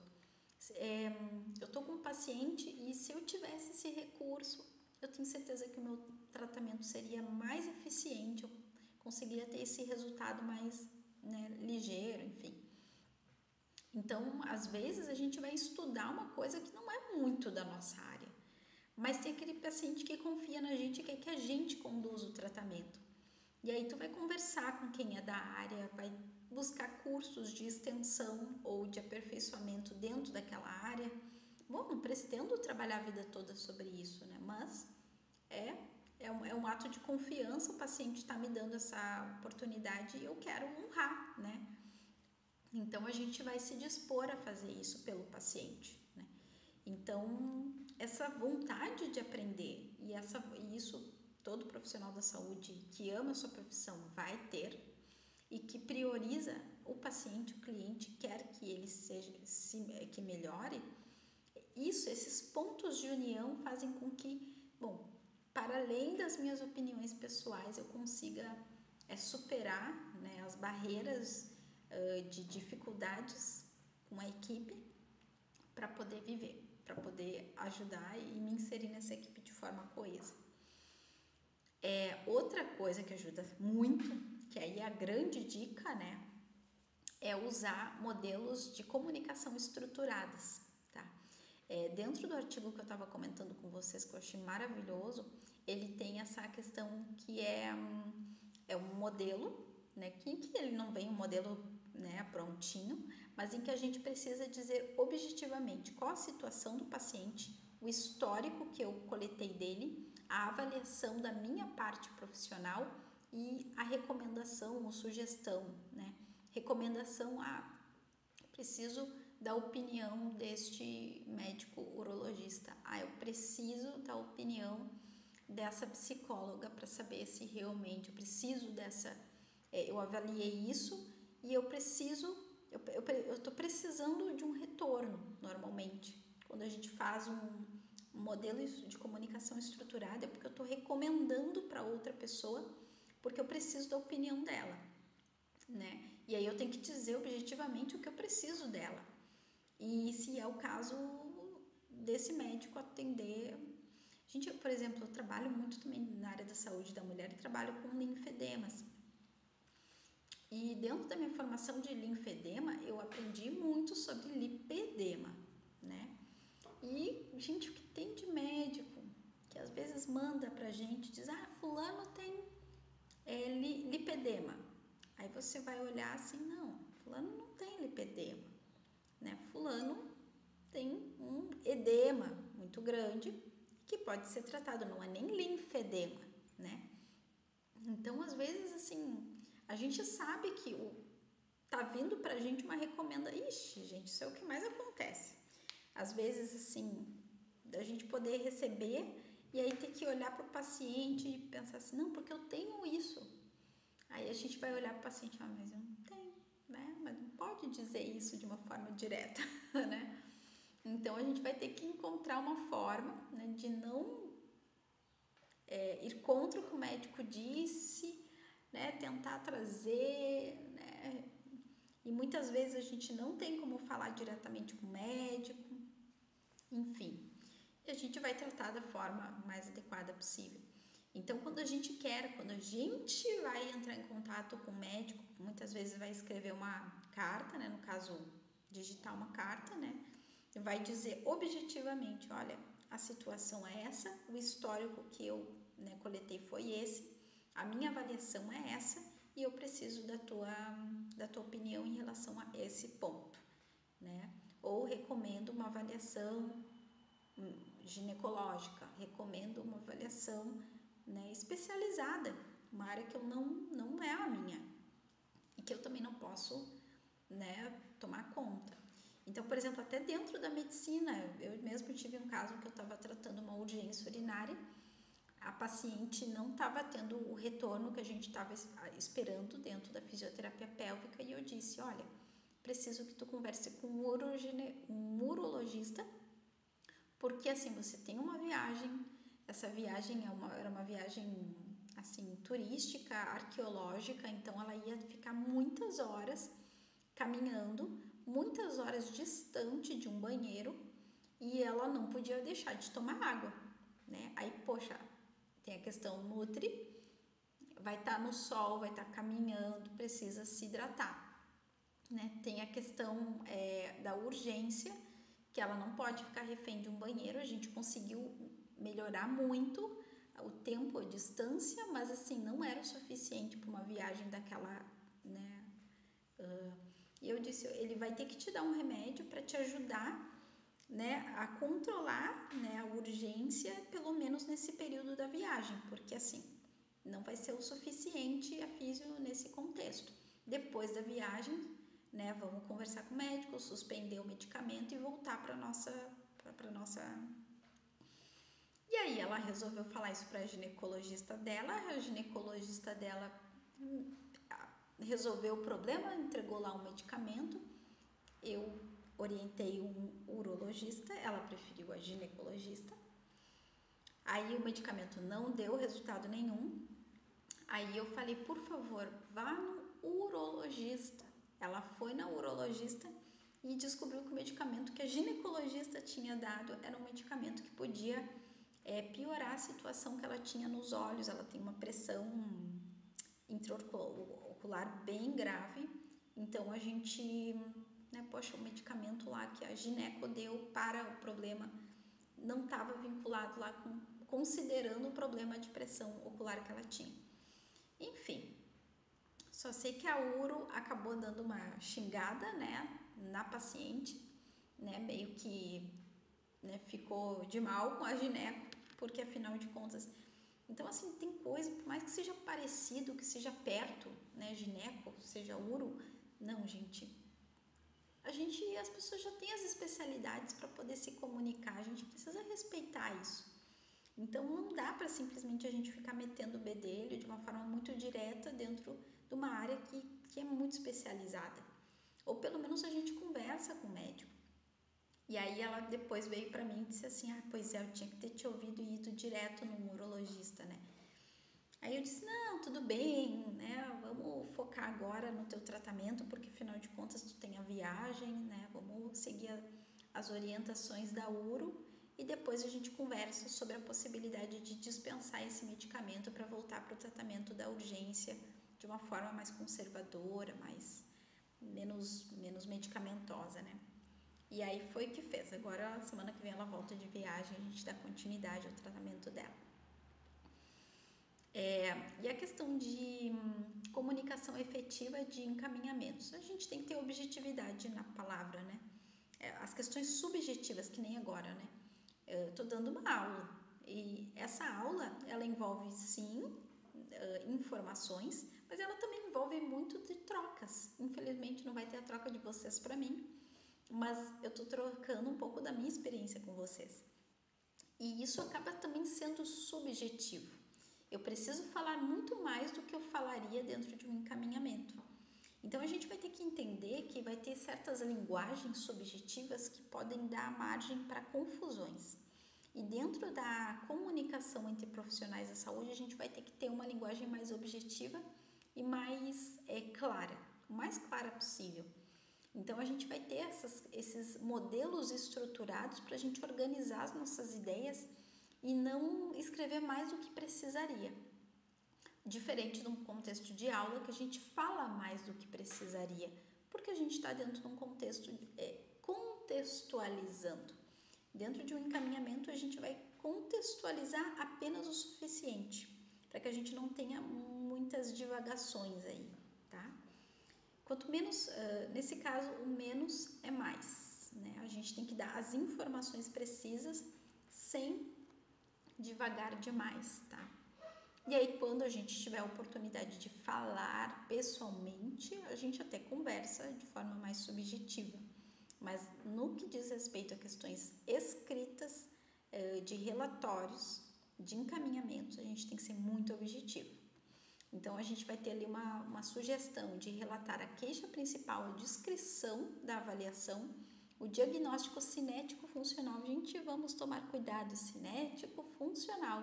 Eu tô com um paciente e se eu tivesse esse recurso, eu tenho certeza que o meu tratamento seria mais eficiente, eu conseguiria ter esse resultado mais, né, ligeiro, enfim. Então, às vezes a gente vai estudar uma coisa que não é muito da nossa área, mas tem aquele paciente que confia na gente e quer que a gente conduza o tratamento. E aí tu vai conversar com quem é da área, vai buscar cursos de extensão ou de aperfeiçoamento dentro daquela área. Bom, não pretendo trabalhar a vida toda sobre isso, né? Mas é um ato de confiança, o paciente está me dando essa oportunidade e eu quero honrar, né? Então a gente vai se dispor a fazer isso pelo paciente, né? Então essa vontade de aprender e isso todo profissional da saúde que ama a sua profissão vai ter e que prioriza o paciente, o cliente, quer que ele que melhore. Esses pontos de união fazem com que, bom, para além das minhas opiniões pessoais, eu consiga superar, né, as barreiras de dificuldades com a equipe para poder viver, para poder ajudar e me inserir nessa equipe de forma coesa. Outra coisa que ajuda muito, que aí é a grande dica, né, é usar modelos de comunicação estruturadas, tá? Dentro do artigo que eu estava comentando com vocês, que eu achei maravilhoso, ele tem essa questão que é um modelo, né, que ele não vem um modelo, né, prontinho, mas em que a gente precisa dizer objetivamente qual a situação do paciente, o histórico que eu coletei dele, a avaliação da minha parte profissional e a recomendação ou sugestão, né? Recomendação preciso da opinião deste médico urologista. Eu preciso da opinião dessa psicóloga para saber se realmente eu preciso dessa. Eu avaliei isso e eu estou precisando de um retorno normalmente. Quando a gente faz modelo de comunicação estruturada é porque eu estou recomendando para outra pessoa, porque eu preciso da opinião dela, né? E aí eu tenho que dizer objetivamente o que eu preciso dela. E se é o caso desse médico atender. Gente, por exemplo, eu trabalho muito também na área da saúde da mulher e trabalho com linfedemas. E dentro da minha formação de linfedema, eu aprendi muito sobre lipedema, né? E, gente, o que tem de médico que às vezes manda pra gente, diz, fulano tem lipedema. Aí você vai olhar assim, não, fulano não tem lipedema, né? Fulano tem um edema muito grande que pode ser tratado, não é nem linfedema, né? Então, às vezes, assim, a gente sabe que tá vindo pra gente uma recomenda. Ixi, gente, isso é o que mais acontece. Às vezes, assim, da gente poder receber e aí ter que olhar pro paciente e pensar assim, não, porque eu tenho isso. Aí a gente vai olhar pro paciente, mas eu não tenho, né? Mas não pode dizer isso de uma forma direta, né? Então, a gente vai ter que encontrar uma forma, né, de não ir contra o que o médico disse, né, tentar trazer, né, e muitas vezes a gente não tem como falar diretamente com o médico, enfim, e a gente vai tratar da forma mais adequada possível. Então, quando a gente vai entrar em contato com o médico, muitas vezes vai escrever uma carta, né, no caso, digitar uma carta, né, e vai dizer objetivamente, olha, a situação é essa, o histórico que eu, né, coletei foi esse, a minha avaliação é essa e eu preciso da tua opinião em relação a esse ponto, né? Ou recomendo uma avaliação ginecológica, recomendo uma avaliação, né, especializada, uma área que eu não é a minha e que eu também não posso, né, tomar conta. Então, por exemplo, até dentro da medicina, eu mesmo tive um caso que eu estava tratando uma urgência urinária, a paciente não estava tendo o retorno que a gente estava esperando dentro da fisioterapia pélvica e eu disse, olha, preciso que tu converse com um urologista, porque assim, você tem uma viagem, essa viagem era uma viagem assim, turística, arqueológica, então ela ia ficar muitas horas caminhando, muitas horas distante de um banheiro e ela não podia deixar de tomar água, né? Aí, poxa, tem a questão nutri, vai estar no sol, vai estar caminhando, precisa se hidratar, né? Tem a questão da urgência, que ela não pode ficar refém de um banheiro, a gente conseguiu melhorar muito o tempo, a distância, mas assim, não era o suficiente para uma viagem daquela, né? E eu disse, ele vai ter que te dar um remédio para te ajudar, né, a controlar, né, a urgência, pelo menos nesse período da viagem, porque assim, não vai ser o suficiente a físio nesse contexto. Depois da viagem, né, vamos conversar com o médico, suspender o medicamento e voltar para nossa. E aí ela resolveu falar isso para a ginecologista dela resolveu o problema, entregou lá um medicamento. Eu orientei um urologista, ela preferiu a ginecologista. Aí o medicamento não deu resultado nenhum. Aí eu falei, por favor, vá no urologista. Ela foi na urologista e descobriu que o medicamento que a ginecologista tinha dado era um medicamento que podia piorar a situação que ela tinha nos olhos. Ela tem uma pressão intraocular bem grave. Então a gente, né, poxa, o medicamento lá que a gineco deu para o problema não estava vinculado lá considerando o problema de pressão ocular que ela tinha. Enfim, só sei que a uro acabou dando uma xingada, né, na paciente, né, meio que, né, ficou de mal com a gineco, porque afinal de contas, então assim, tem coisa, por mais que seja parecido, que seja perto, né, gineco, seja uro, não, gente, as pessoas já têm as especialidades para poder se comunicar, a gente precisa respeitar isso. Então não dá para simplesmente a gente ficar metendo o bedelho de uma forma muito direta dentro de uma área que é muito especializada. Ou pelo menos a gente conversa com o médico. E aí ela depois veio para mim e disse assim, pois é, eu tinha que ter te ouvido e ido direto no urologista, né? Aí eu disse, não, tudo bem, né? Vamos focar agora no teu tratamento, porque afinal de contas tu tem a viagem, né? Vamos seguir as orientações da uro e depois a gente conversa sobre a possibilidade de dispensar esse medicamento para voltar para o tratamento da urgência de uma forma mais conservadora, menos medicamentosa, né? E aí foi o que fez. Agora, semana que vem ela volta de viagem, a gente dá continuidade ao tratamento dela. E a questão de comunicação efetiva de encaminhamentos. A gente tem que ter objetividade na palavra, né? As questões subjetivas, que nem agora, né? Eu tô dando uma aula e essa aula, ela envolve, sim, informações, mas ela também envolve muito de trocas. Infelizmente, não vai ter a troca de vocês para mim, mas eu tô trocando um pouco da minha experiência com vocês. E isso acaba também sendo subjetivo. Eu preciso falar muito mais do que eu falaria dentro de um encaminhamento. Então a gente vai ter que entender que vai ter certas linguagens subjetivas que podem dar margem para confusões. E dentro da comunicação entre profissionais da saúde, a gente vai ter que ter uma linguagem mais objetiva e mais clara, o mais clara possível. Então a gente vai ter esses modelos estruturados para a gente organizar as nossas ideias e não escrever mais do que precisaria. Diferente de um contexto de aula que a gente fala mais do que precisaria, porque a gente está dentro de um contexto contextualizando. Dentro de um encaminhamento a gente vai contextualizar apenas o suficiente, para que a gente não tenha muitas divagações aí, tá? Quanto menos, nesse caso, o menos é mais, né? A gente tem que dar as informações precisas sem divagar demais, tá? E aí, quando a gente tiver a oportunidade de falar pessoalmente, a gente até conversa de forma mais subjetiva. Mas no que diz respeito a questões escritas, de relatórios, de encaminhamentos, a gente tem que ser muito objetivo. Então, a gente vai ter ali uma sugestão de relatar a queixa principal, a descrição da avaliação, o diagnóstico cinético funcional. Gente, vamos tomar cuidado, cinético funcional.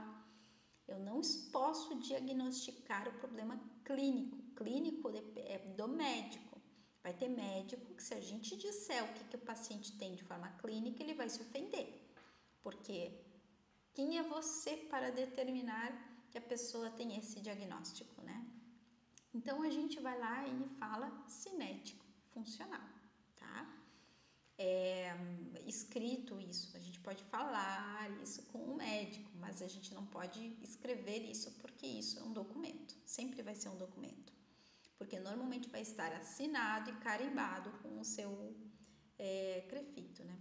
Eu não posso diagnosticar o problema clínico. Clínico é do médico. Vai ter médico que, se a gente disser o que o paciente tem de forma clínica, ele vai se ofender. Porque quem é você para determinar que a pessoa tem esse diagnóstico, né? Então a gente vai lá e fala cinético funcional, tá? Escrito isso, a gente pode falar isso com o médico, mas a gente não pode escrever isso porque isso é um documento, sempre vai ser um documento, porque normalmente vai estar assinado e carimbado com o seu crefito, né?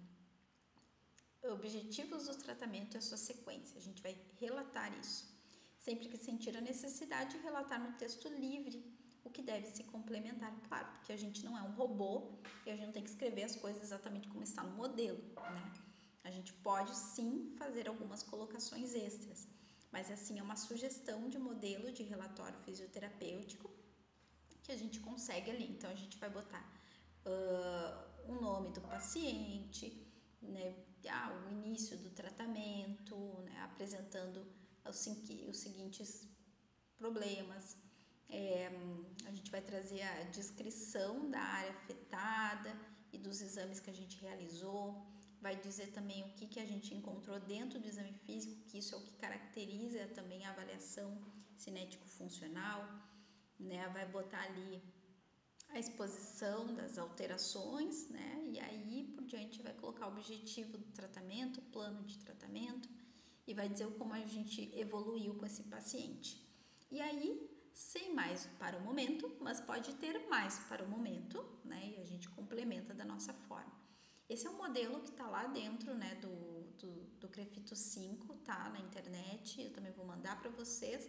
Objetivos do tratamento e a sua sequência, a gente vai relatar isso. Sempre que sentir a necessidade de relatar no texto livre o que deve se complementar, claro, porque a gente não é um robô e a gente não tem que escrever as coisas exatamente como está no modelo, né? A gente pode sim fazer algumas colocações extras, mas assim é uma sugestão de modelo de relatório fisioterapêutico que a gente consegue ali. Então a gente vai botar o nome do paciente, né? O início do tratamento, né? Apresentando os seguintes problemas. A gente vai trazer a descrição da área afetada e dos exames que a gente realizou, vai dizer também o que a gente encontrou dentro do exame físico, que isso é o que caracteriza também a avaliação cinético-funcional, né? Vai botar ali a exposição das alterações, né? E aí por diante vai colocar o objetivo do tratamento, o plano de tratamento e vai dizer como a gente evoluiu com esse paciente. E aí, sem mais para o momento, mas pode ter mais para o momento, né? E a gente complementa da nossa forma. Esse é um modelo que está lá dentro, né, do Crefito 5, tá na internet, eu também vou mandar para vocês.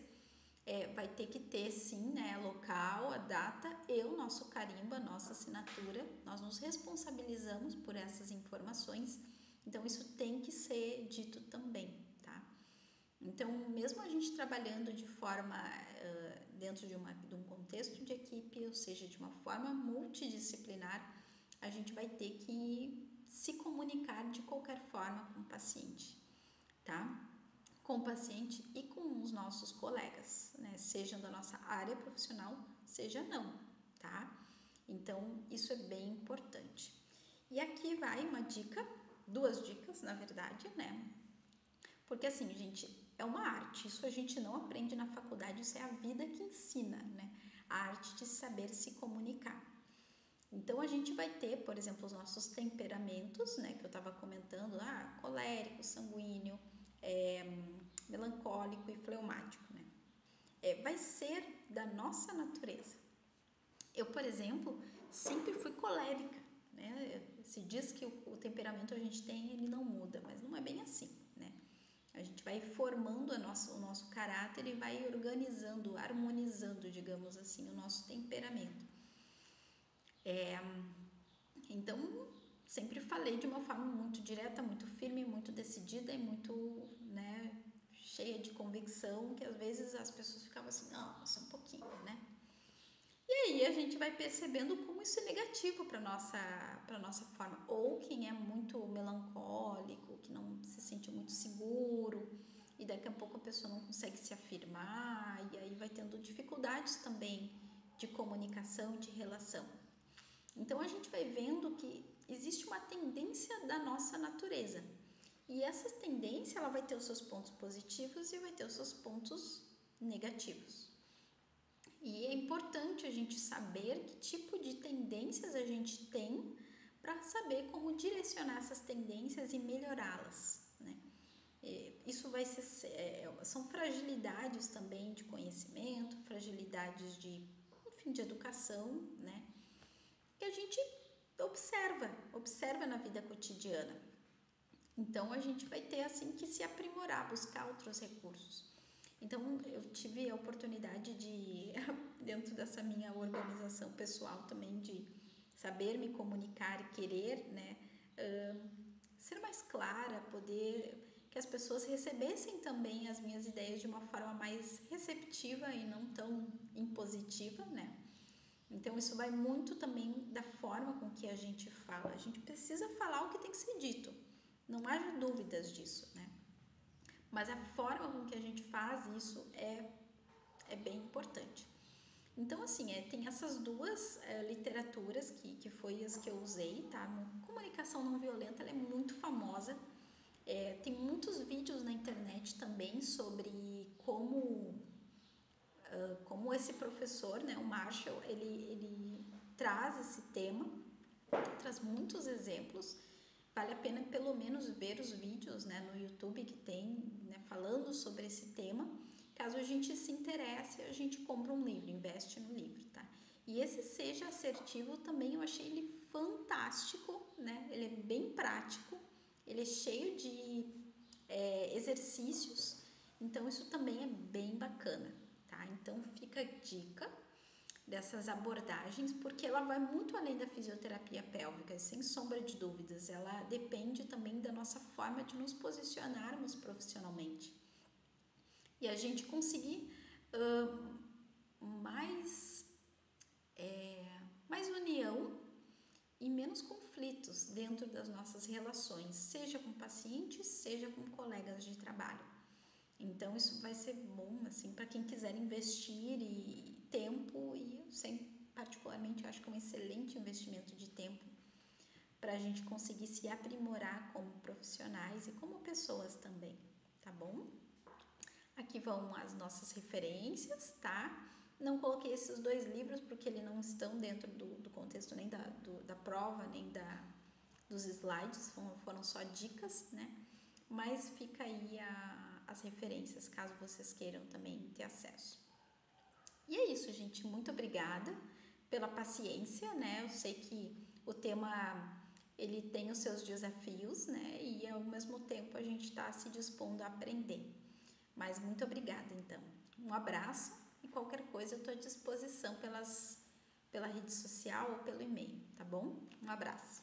Vai ter que ter sim, né, local, a data e o nosso carimbo, a nossa assinatura. Nós nos responsabilizamos por essas informações, então isso tem que ser dito também, tá? Então, mesmo a gente trabalhando de forma dentro de um contexto de equipe, ou seja, de uma forma multidisciplinar, a gente vai ter que se comunicar de qualquer forma com o paciente, tá? Com o paciente e com os nossos colegas, né? Sejam da nossa área profissional, seja não, tá? Então, isso é bem importante. E aqui vai uma dica, 2 dicas, na verdade, né? Porque assim, gente, é uma arte, isso a gente não aprende na faculdade, isso é a vida que ensina, né? A arte de saber se comunicar. Então, a gente vai ter, por exemplo, os nossos temperamentos, né? Que eu estava comentando, colérico, sanguíneo, melancólico e fleumático, né? Vai ser da nossa natureza. Eu, por exemplo, sempre fui colérica, né? Se diz que o temperamento a gente tem, ele não muda, mas não é bem assim, né? A gente vai formando o nosso caráter e vai organizando, harmonizando, digamos assim, o nosso temperamento. Então, sempre falei de uma forma muito direta, muito firme, muito decidida e muito, né, cheia de convicção, que às vezes as pessoas ficavam assim, não, só um pouquinho, né? E aí a gente vai percebendo como isso é negativo para nossa forma. Ou quem é muito melancólico, que não se sente muito seguro, e daqui a pouco a pessoa não consegue se afirmar, e aí vai tendo dificuldades também de comunicação, de relação. Então a gente vai vendo que existe uma tendência da nossa natureza. E essa tendência ela vai ter os seus pontos positivos e vai ter os seus pontos negativos. E é importante a gente saber que tipo de tendências a gente tem para saber como direcionar essas tendências e melhorá-las, né? Isso vai ser, são fragilidades também de conhecimento, fragilidades de educação, né? Que a gente observa na vida cotidiana. Então a gente vai ter assim que se aprimorar, buscar outros recursos. Então eu tive a oportunidade de, dentro dessa minha organização pessoal também, de saber me comunicar e querer, né, ser mais clara, poder que as pessoas recebessem também as minhas ideias de uma forma mais receptiva e não tão impositiva, né? Então isso vai muito também da forma com que a gente fala. A gente precisa falar o que tem que ser dito, não haja dúvidas disso, né? Mas a forma com que a gente faz isso é bem importante. Então, assim, tem essas duas literaturas que foi as que eu usei, tá? Comunicação não violenta, ela é muito famosa. Tem muitos vídeos na internet também sobre como esse professor, né, o Marshall, ele traz esse tema, traz muitos exemplos. Vale a pena pelo menos ver os vídeos, né, no YouTube que tem, né, falando sobre esse tema. Caso a gente se interesse, a gente compra um livro, investe no livro, tá? E esse Seja Assertivo também eu achei ele fantástico, né? Ele é bem prático, ele é cheio de exercícios, então isso também é bem bacana, tá? Então fica a dica dessas abordagens, porque ela vai muito além da fisioterapia pélvica, sem sombra de dúvidas. Ela depende também da nossa forma de nos posicionarmos profissionalmente. E a gente conseguir mais união e menos conflitos dentro das nossas relações, seja com pacientes, seja com colegas de trabalho. Então isso vai ser bom assim para quem quiser investir e tempo, e eu particularmente acho que é um excelente investimento de tempo para a gente conseguir se aprimorar como profissionais e como pessoas também, tá bom? Aqui vão as nossas referências, tá? Não coloquei esses 2 livros porque eles não estão dentro do contexto nem da prova, nem dos slides, foram só dicas, né? Mas fica aí as referências, caso vocês queiram também ter acesso. E é isso, gente. Muito obrigada pela paciência, né? Eu sei que o tema ele tem os seus desafios, né? E ao mesmo tempo a gente está se dispondo a aprender. Mas muito obrigada, então. Um abraço e qualquer coisa eu estou à disposição pela rede social ou pelo e-mail, tá bom? Um abraço.